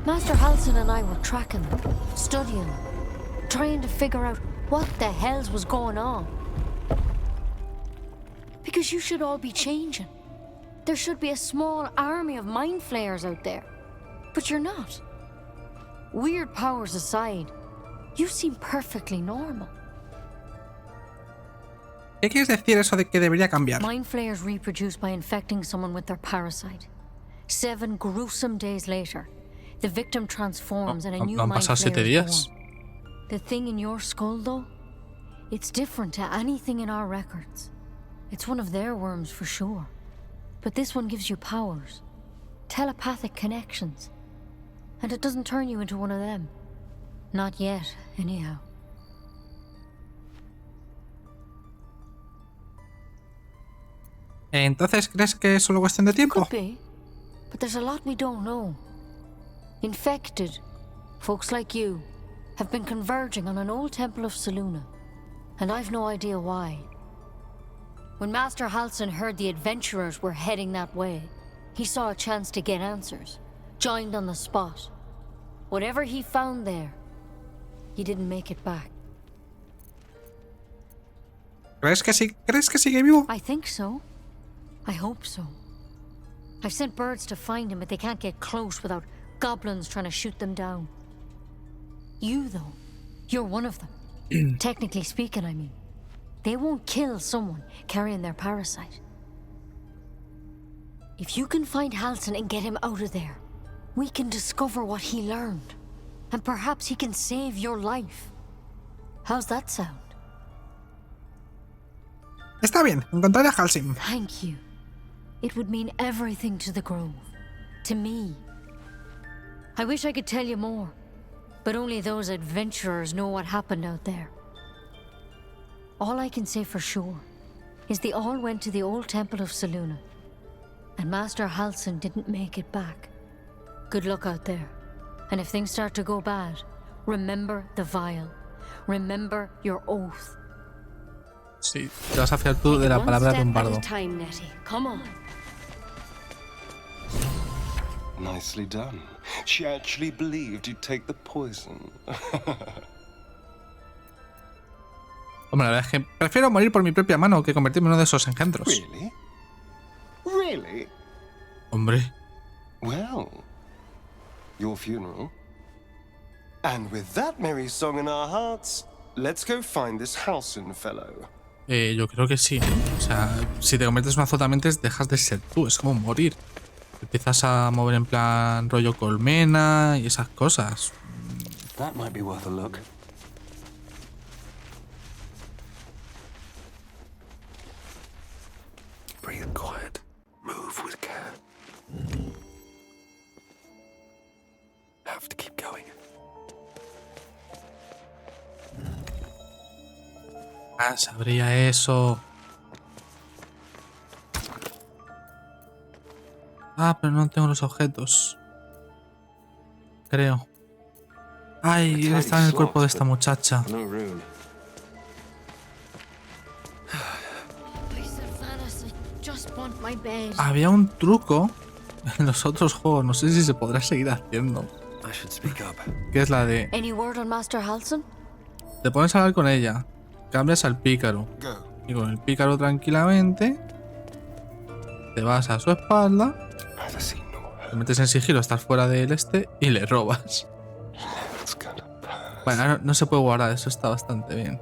Master Halsin and I were tracking them, studying them, trying to figure out what the hells was going on. Because you should all be changing. There should be a small army of mind flayers out there. But you're not. Weird powers aside, you seem perfectly normal. ¿Qué quieres decir eso de que debería cambiar? Mind flayers reproduce by infecting someone with their parasite. 7 gruesome days later, the victim transforms and a new Han mind pasado 7 flayer días. is born. The thing in your skull, though, it's different to anything in our records. It's one of their worms for sure. But this one gives you powers, telepathic connections. and it doesn't turn you into one of them. Not yet, anyhow. Entonces, ¿crees que es solo cuestión de tiempo? Could be, but there's a lot we don't know. Infected, folks like you, have been converging on an old temple of Selûne, and I've no idea why. When Master Halsin heard the adventurers were heading that way, he saw a chance to get answers, joined on the spot. Whatever he found there, he didn't make it back. ¿Crees que sí? ¿Crees que sigue vivo? I think so. I hope so. I've sent birds to find him, but they can't get close without goblins trying to shoot them down. You, though, you're one of them. Technically speaking, I mean. They won't kill someone carrying their parasite. If you can find Halsin and get him out of there, we can discover what he learned. And perhaps he can save your life. How's that sound? Está bien, encontraré a Halsin. Thank you. It would mean everything to the Grove. To me. I wish I could tell you more, but only those adventurers know what happened out there. All I can say for sure is they all went to the old temple of Selûne, and Master Halsin didn't make it back. Good luck out there, and if things start to go bad, remember the vial. Remember your oath. Sí, te vas a fiar tú de la palabra de un bardo. Come on. Nicely done. She actually believed you'd take the poison. Hombre, la verdad es que prefiero morir por mi propia mano que convertirme en uno de esos engendros. Really? Really? Hombre. Well, your funeral. And with that merry song in our hearts, let's go find this Halsin fellow. Yo creo que sí. O sea, si te conviertes en un azotamentes, dejas de ser tú. Es como morir. Empiezas a mover en plan rollo colmena y esas cosas. That might be worth a look. Breathe quiet. Move with care. Have to keep going. Ah, sabría eso. Ah, pero no tengo los objetos. Creo. Ay, él está en el cuerpo de esta muchacha. Había un truco en los otros juegos, no sé si se podrá seguir haciendo. Que es la de... Te pones a hablar con ella, cambias al pícaro. Y con el pícaro tranquilamente te vas a su espalda, te metes en sigilo, estás fuera del este y le robas. Bueno, no se puede guardar, eso está bastante bien.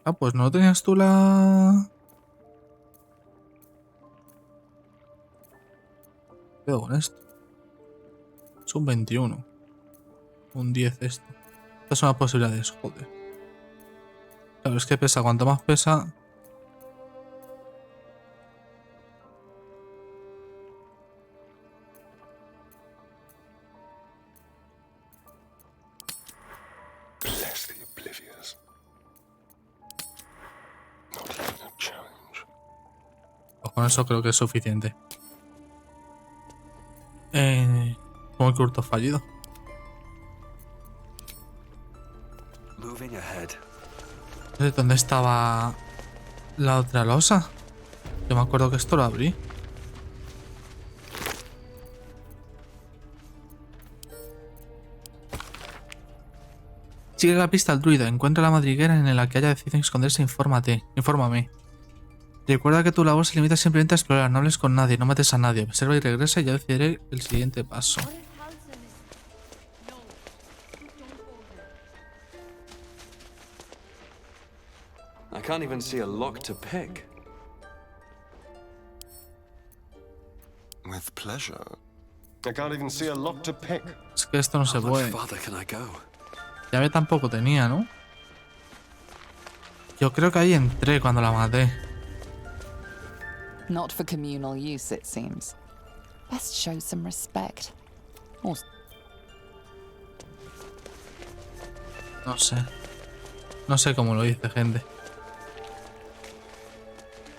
Ah, pues no tenías tú la... Quedo con esto. Es un 21. Un 10 esto. Estas son las posibilidades, joder. Claro, es que pesa, cuanto más pesa... Pues con eso creo que es suficiente. Como que hurto fallido. ¿Dónde estaba la otra losa? Yo me acuerdo que esto lo abrí. Sigue la pista al druida. Encuentra la madriguera en la que haya decidido esconderse. Infórmame. Recuerda que tu labor se limita simplemente a explorar. No hables con nadie, no mates a nadie. Observa y regresa y ya decidiré el siguiente paso. I can't even see a lock to pick. With pleasure. I can't even see a lock to pick. Es que esto no se puede. How far can I go? Llave tampoco tenía, ¿no? Yo creo que ahí entré cuando la maté. Not for communal use, it seems. Best show some respect. Or No sé. No sé cómo lo dice, gente.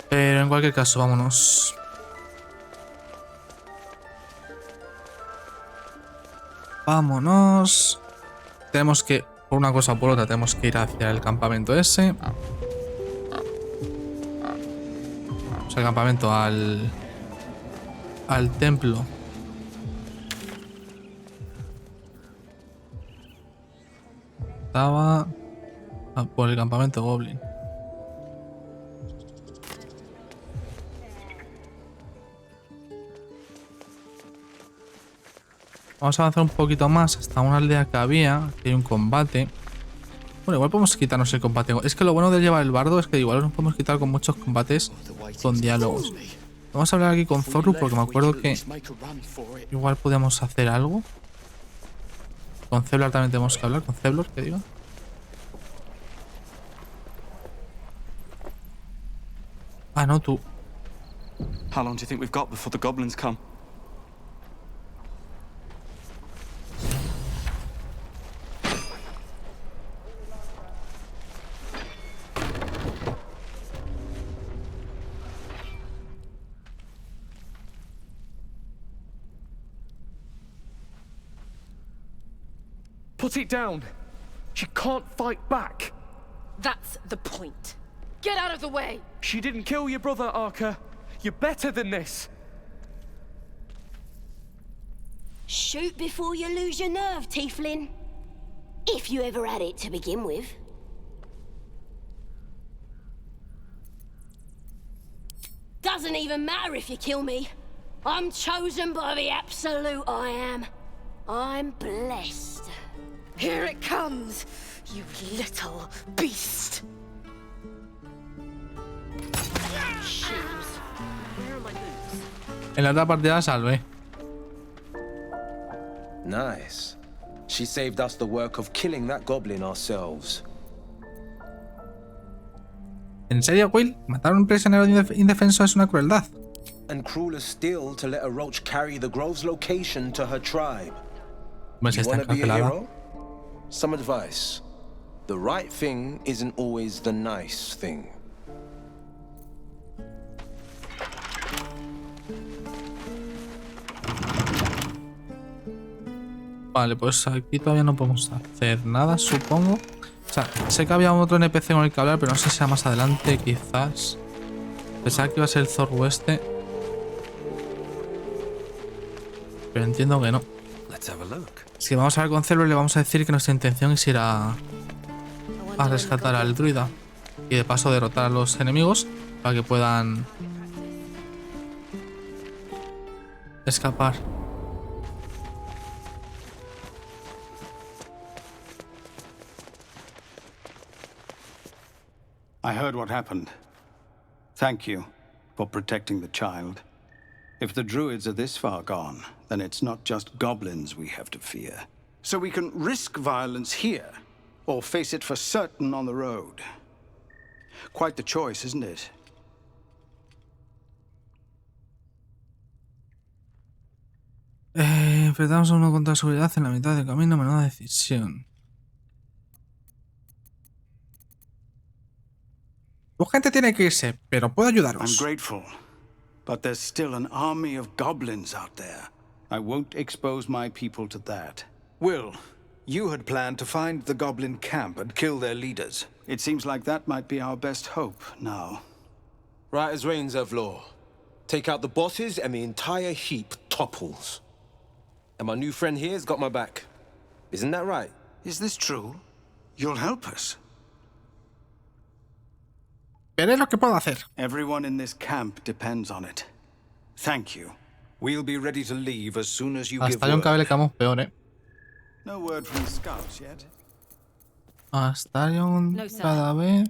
Pero en cualquier caso, vámonos. Vámonos. Tenemos que, por una cosa o por otra, tenemos que ir hacia el campamento ese. O sea, el campamento al templo. Estaba por el campamento Goblin. Vamos a avanzar un poquito más hasta una aldea que había, que hay un combate. Bueno, igual podemos quitarnos el combate. Es que lo bueno de llevar el bardo es que igual nos podemos quitar con muchos combates con diálogos. Vamos a hablar aquí con Zorru porque me acuerdo que igual podíamos hacer algo. Con Ceblar también tenemos que hablar. Con Ceblar, que diga. Ah, no, tú. How long do you think we've got before the goblins come? Put it down! She can't fight back! That's the point. Get out of the way! She didn't kill your brother, Arca. You're better than this. Shoot before you lose your nerve, Tiefling. If you ever had it to begin with. Doesn't even matter if you kill me. I'm chosen by the Absolute, I am. I'm blessed. Here it comes, you little beast! Shoes. Where are my boots? En la otra partida la salvé. Nice. She saved us the work of killing that goblin ourselves. ¿En serio, Will? Matar a un prisionero indefenso es una crueldad. And crueler still to let a roach carry the grove's location to her tribe. Pues You está wanna be a encarcelada. hero? Some advice. The right thing isn't always the nice thing. Vale, pues aquí todavía no podemos hacer nada, supongo. O sea, sé que había otro NPC con el que hablar, pero no sé si sea más adelante, quizás. Pensaba que iba a ser el Zorru este. Pero entiendo que no. Si vamos a ver con Celo, le vamos a decir que nuestra intención es ir a rescatar al druida. Y de paso derrotar a los enemigos para que puedan escapar. I heard what happened. Thank you for protecting the child. If the druids are this far gone, then it's not just goblins we have to fear. So we can risk violence here, or face it for certain on the road. Quite the choice, isn't it? Enfrentamos a uno contra seguridad en la mitad del camino, menuda decisión. Tu gente tiene que irse, pero puedo ayudaros. I'm grateful, but there's still an army of goblins out there. I won't expose my people to that. Will, you had planned to find the goblin camp and kill their leaders. It seems like that might be our best hope now. Right as rains of law. Take out the bosses and the entire heap topples. And my new friend here's got my back. Isn't that right? Is this true? You'll help us? Veré lo que puedo hacer. Everyone in this camp depends on it. Thank you. We'll be ready to leave as soon as you give Hasta Ion word. quedamos peor, No word from the scouts yet. Hasta Ion No, sir. cada vez.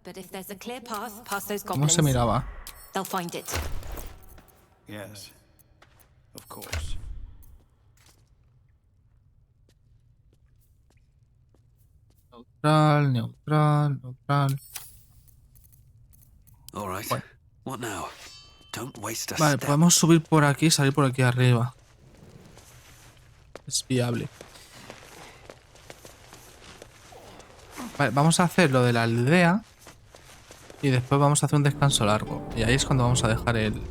But if there's a clear path past those ¿Cómo goblins, se miraba? they'll find it. Yes, of course. Neutral, neutral, neutral. All right. What now? Don't waste a Vale, step. podemos subir por aquí y salir por aquí arriba. Es viable. Vale, vamos a hacer lo de la aldea. Y después vamos a hacer un descanso largo. Y ahí es cuando vamos a dejar el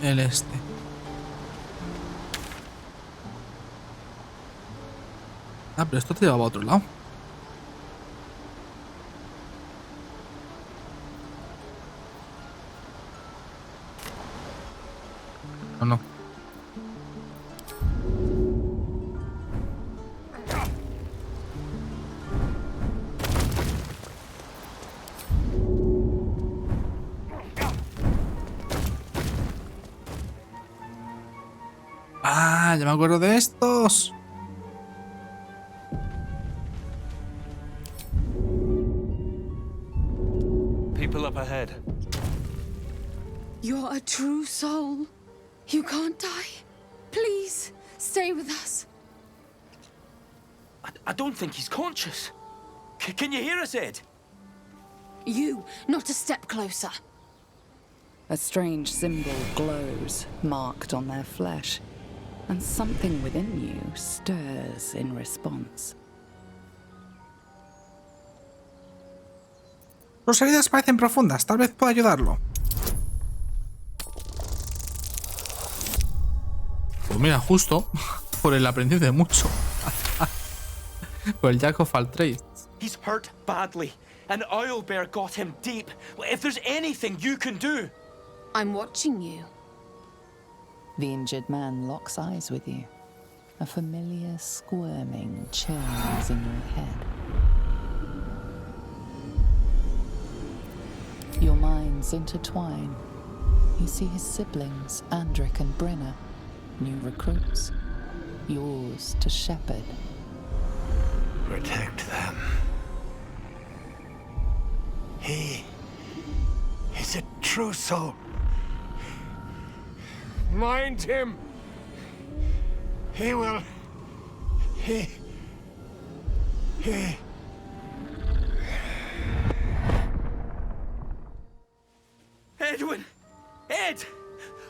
este. Ah, pero esto te llevaba a otro lado. ¿O no? Ah, ya me acuerdo de estos. People up ahead. You're a true soul. You can't die. Please, stay with us. I don't think he's conscious. Can you hear us, Ed? You, not a step closer. A strange symbol glows, marked on their flesh, and something within you stirs in response. Sus heridas parecen profundas, tal vez pueda ayudarlo. Pues mira, justo por el aprendiz de mucho. Por el Jack of all trades. He's hurt badly, and Owlbear got him deep. If there's anything you can do... I'm watching you. The injured man locks eyes with you. A familiar squirming churns in your head. Your minds intertwine. You see his siblings, Andric and Brenna, new recruits, yours to shepherd. Protect them. He is a true soul. Mind him. He will. He. Edwin! Ed!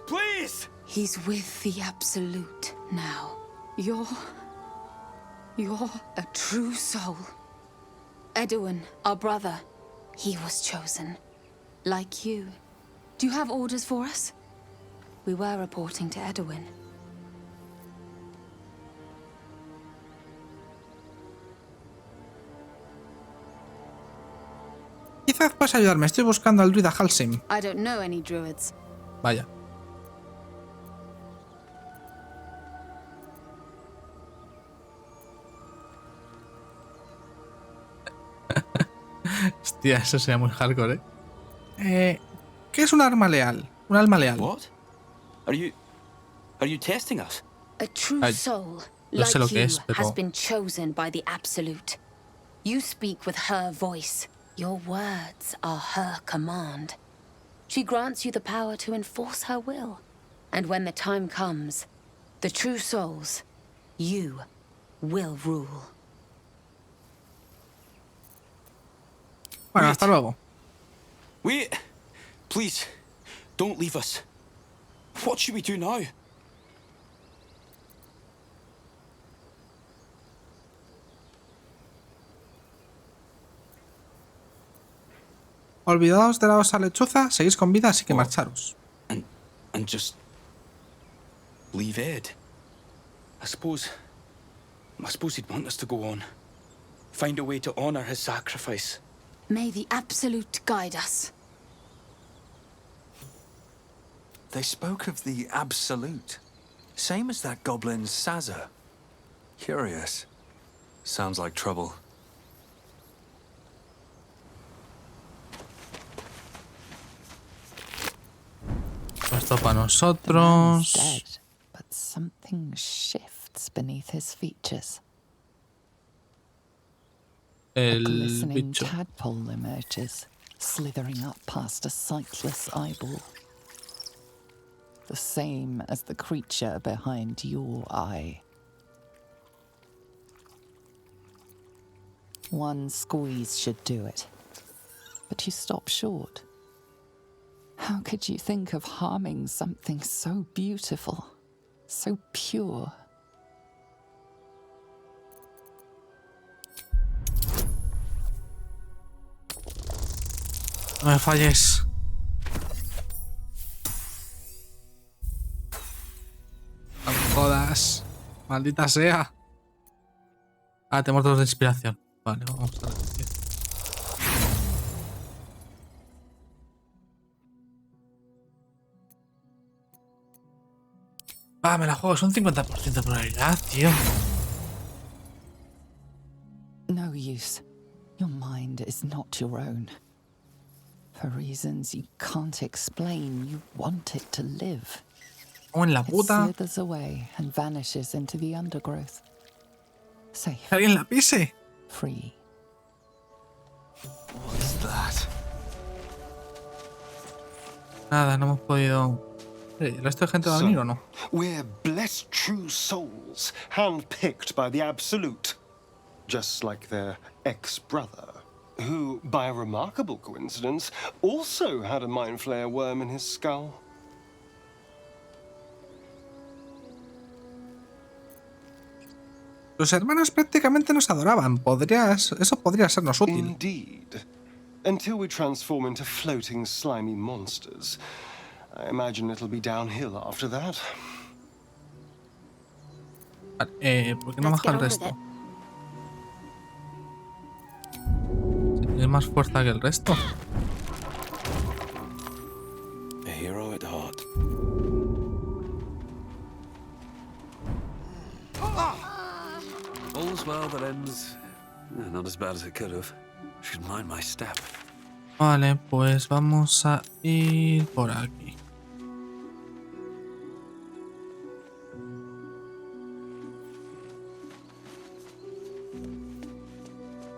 Please! He's with the Absolute now. You're a true soul. Edwin, our brother, he was chosen. Like you. Do you have orders for us? We were reporting to Edwin. Quizás puedas ayudarme, estoy buscando al druida Halsim. I don't know any druids. Vaya. Hostia, eso sería muy hardcore, ¿qué es un arma leal? Un alma leal. What? Are you testing us? A true soul, no sé like lo que you, es, pero... has been chosen by the Absolute. You speak with her voice. Your words are her command. She grants you the power to enforce her will. And when the time comes, the true souls, you will rule. Bueno, hasta luego. Wait! Please, don't leave us. What should we do now? Olvidaos de la osa lechuza, seguís con vida, así que marcharos. And just... leave Ed? I suppose he'd want us to go on. Find a way to honor his sacrifice. May the Absolute guide us. They spoke of the Absolute. Same as that goblin Sazza. Curious. Sounds like trouble. Esto para nosotros. Dead, but something shifts beneath his features. A glistening bicho. tadpole emerges, slithering up past a sightless eyeball. The same as the creature behind your eye. One squeeze should do it, but you stop short. How could you think of harming something so beautiful, so pure? No me falles. No me jodas. Maldita sea. Ah, tenemos 2 de inspiración. Vale, vamos a repetir. Ah, me la juego. Es un 50% de probabilidad, tío. No use. Your mind is not your own. For reasons you can't explain, you want it to live. Oh, en la It puta. slithers away and vanishes into the undergrowth. Safe. Que alguien la pise. Free. What's that? Nada, no hemos podido... ¿El resto de gente va a venir o no? We're blessed true souls, handpicked by the Absolute. Just like their ex-brother, who, by a remarkable coincidence, also had a mind flayer worm in his skull. Los hermanos prácticamente nos adoraban. Eso podría sernos útil. Indeed. Until we transform into floating, slimy monsters. I imagine it'll be downhill after that. ¿Por qué no baja el resto? ¿Tiene más fuerza que el resto? A hero at heart. All's well that ends. Not as bad as it could have. Should mind my step. Vale, pues vamos a ir por aquí.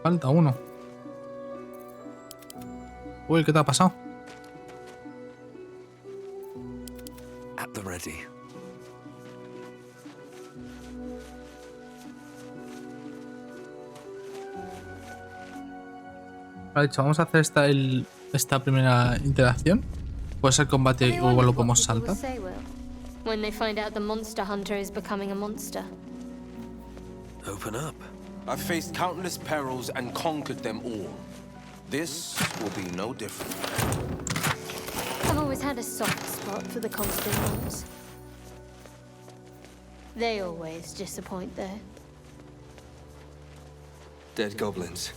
Falta uno. Uy, ¿qué te ha pasado? At the ready. Vale, vamos a hacer esta primera interacción. Puede ser combate igual lo podemos saltar. When they find out the monster hunter is becoming a monster. Open up. I've faced countless perils and conquered them all. This will be no different. I've always had a soft spot for the constant ones. They always disappoint though. Dead goblins.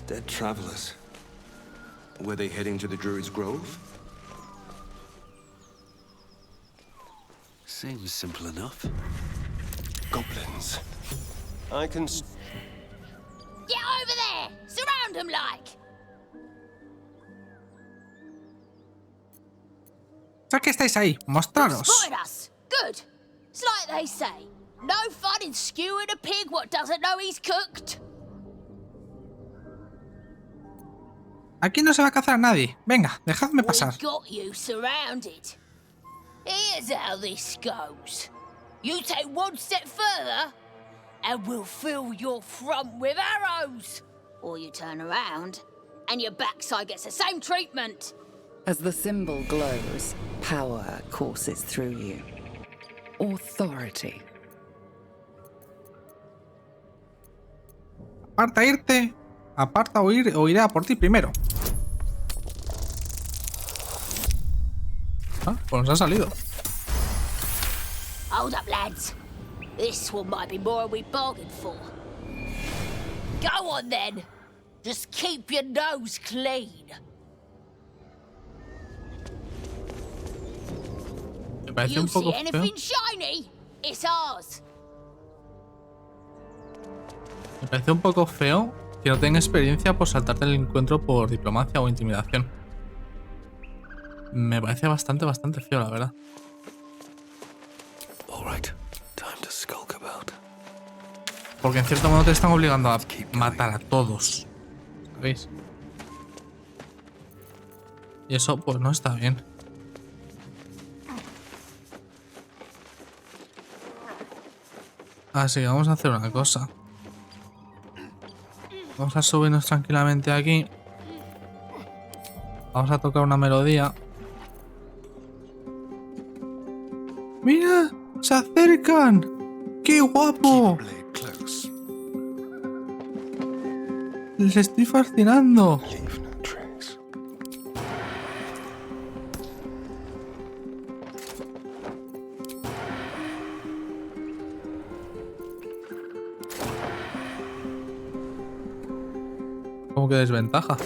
Dead travelers. Were they heading to the Druid's Grove? Seems simple enough. Goblins. I can... Get over there! Surround them like! Ya que estáis ahí, mostraros. Spotted us! Good! It's like they say. No fun in skewing a pig what doesn't know he's cooked. Aquí no se va a cazar a nadie. Venga, dejadme pasar. We've got you surrounded. Here's how this goes. You take one step further, and we'll fill your front with arrows. Or you turn around, and your backside gets the same treatment. As the symbol glows, power courses through you. Authority. Aparta irte. Aparta o iré a por ti primero. Ah, pues nos ha salido. Hold up, lads. This one might be more than we bargained for. Go on, then. Just keep your nose clean. Me parece You un poco see feo. anything shiny? It's ours. Me parece un poco feo que no tenga experiencia por saltarte el encuentro por diplomacia o intimidación. Me parece bastante feo, la verdad. Porque en cierto modo te están obligando a matar a todos. ¿Sabéis? Y eso pues no está bien. Así que vamos a hacer una cosa. Vamos a subirnos tranquilamente aquí. Vamos a tocar una melodía. acercan! ¡Qué guapo! Les estoy fascinando. ¿Cómo que desventaja?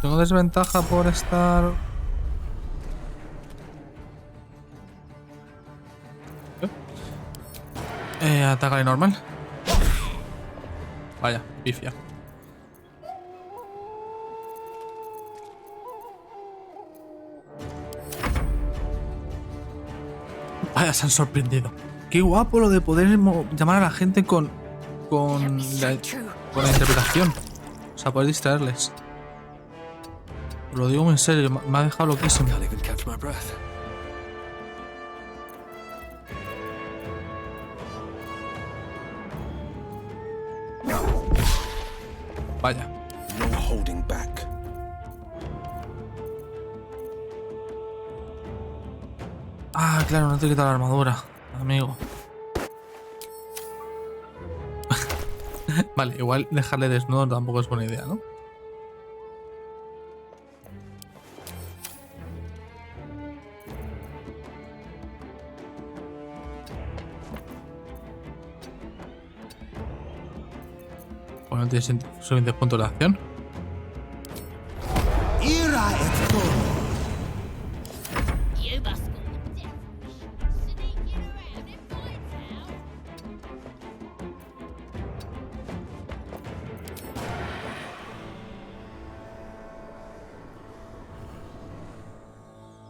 Tengo desventaja por estar... Ataca normal. Vaya, pifia. Vaya, se han sorprendido. Qué guapo lo de poder llamar a la gente con la interpretación. O sea, poder distraerles. Lo digo en serio, me ha dejado loquísimo. Vaya. No holding back. Ah, claro, no te quita la armadura, amigo. Vale, igual dejarle desnudo tampoco es buena idea, ¿no? Bueno, tiene suficientes puntos de acción.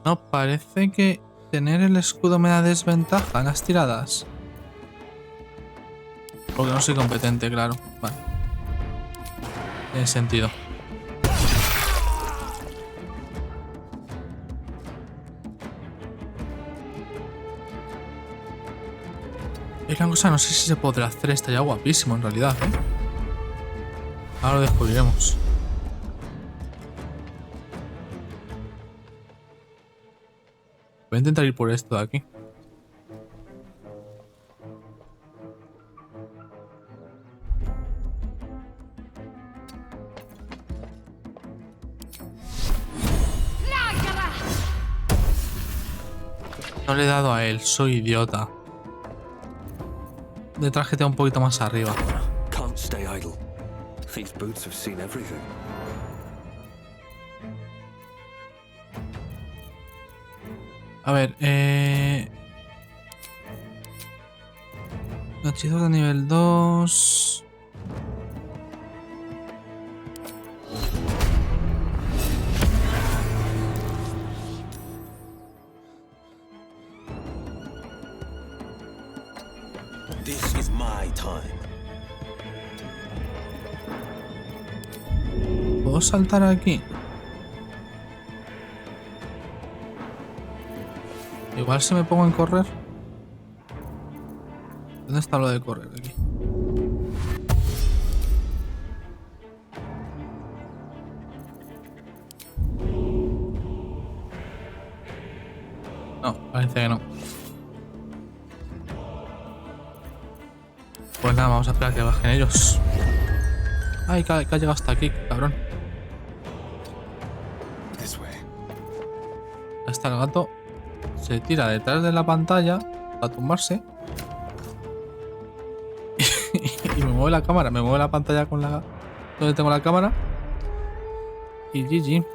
No, parece que tener el escudo me da desventaja en las tiradas. Porque no soy competente, claro. Vale. Tiene sentido. Es una cosa, no sé si se podrá hacer, estaría guapísimo en realidad, ¿eh? Ahora lo descubriremos. Voy a intentar ir por esto de aquí. No le he dado a él, soy idiota. Detrás que un poquito más arriba. Can't stay idle. These boots have seen everything. A ver, hechizos de nivel 2. This is my time. ¿Puedo saltar aquí? Igual si me pongo en correr. ¿Dónde está lo de correr aquí? No, parece que no. Pues nada, vamos a esperar a que bajen ellos. Ay, que ha llegado hasta aquí, cabrón. Ahí está el gato. Se tira detrás de la pantalla para tumbarse. Y me mueve la cámara. Me mueve la pantalla con la... donde tengo la cámara. Y GG.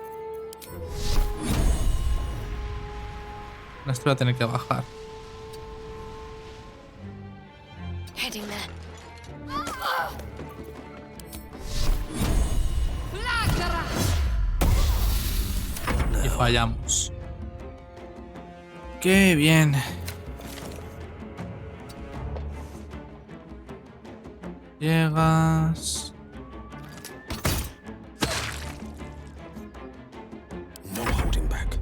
Esto voy a tener que bajar. Y fallamos. ¡Qué bien! Llegas... No holding back.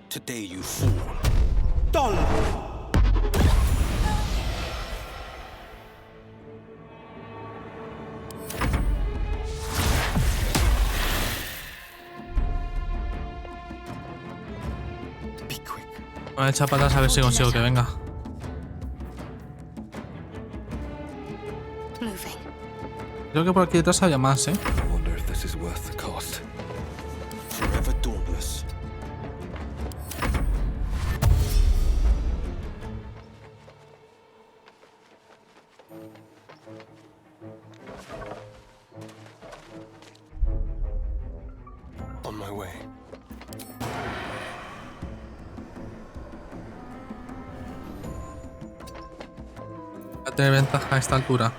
Today you fool. Dull! Voy a echar para atrás a ver si consigo que venga. Creo que por aquí detrás había más, ¿eh? Forever dauntless. On my way. Va a tener ventaja a esta altura.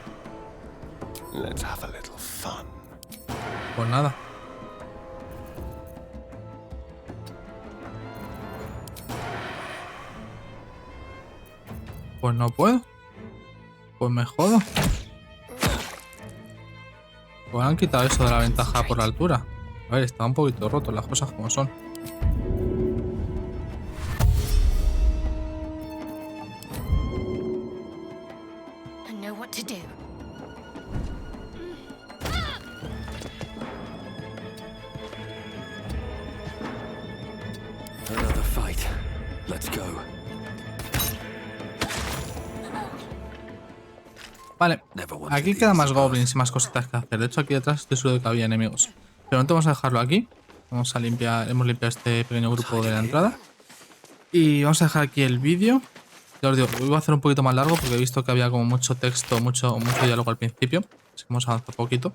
Let's have a little fun. Pues nada. Pues no puedo. Pues me jodo. Pues han quitado eso de la ventaja por la altura. A ver, está un poquito roto las cosas como son. I know what to do. Another fight. Let's go. Vale, aquí quedan más goblins y más cositas que hacer. De hecho, aquí detrás estoy seguro de que había enemigos. Pero no vamos a dejarlo aquí. Vamos a limpiar, hemos limpiado este pequeño grupo de la entrada. Y vamos a dejar aquí el vídeo. Ya os digo, lo voy a hacer un poquito más largo porque he visto que había como mucho texto, mucho diálogo al principio. Así que hemos avanzado poquito.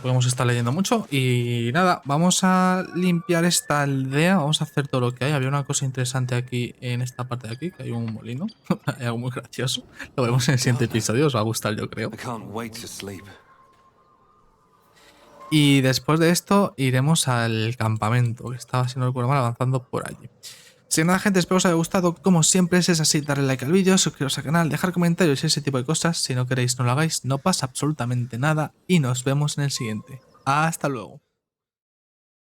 Podemos estar leyendo mucho. Y nada, vamos a limpiar esta aldea. Vamos a hacer todo lo que hay. Había una cosa interesante aquí en esta parte de aquí, que hay un molino. Hay algo muy gracioso. Lo vemos en el siguiente episodio. Os va a gustar, yo creo. Y después de esto iremos al campamento, que estaba, si no recuerdo mal, avanzando por allí. Sin nada, gente, espero os haya gustado. Como siempre, si es así, darle like al vídeo, suscribiros al canal, dejar comentarios y ese tipo de cosas. Si no queréis, no lo hagáis, no pasa absolutamente nada. Y nos vemos en el siguiente. Hasta luego.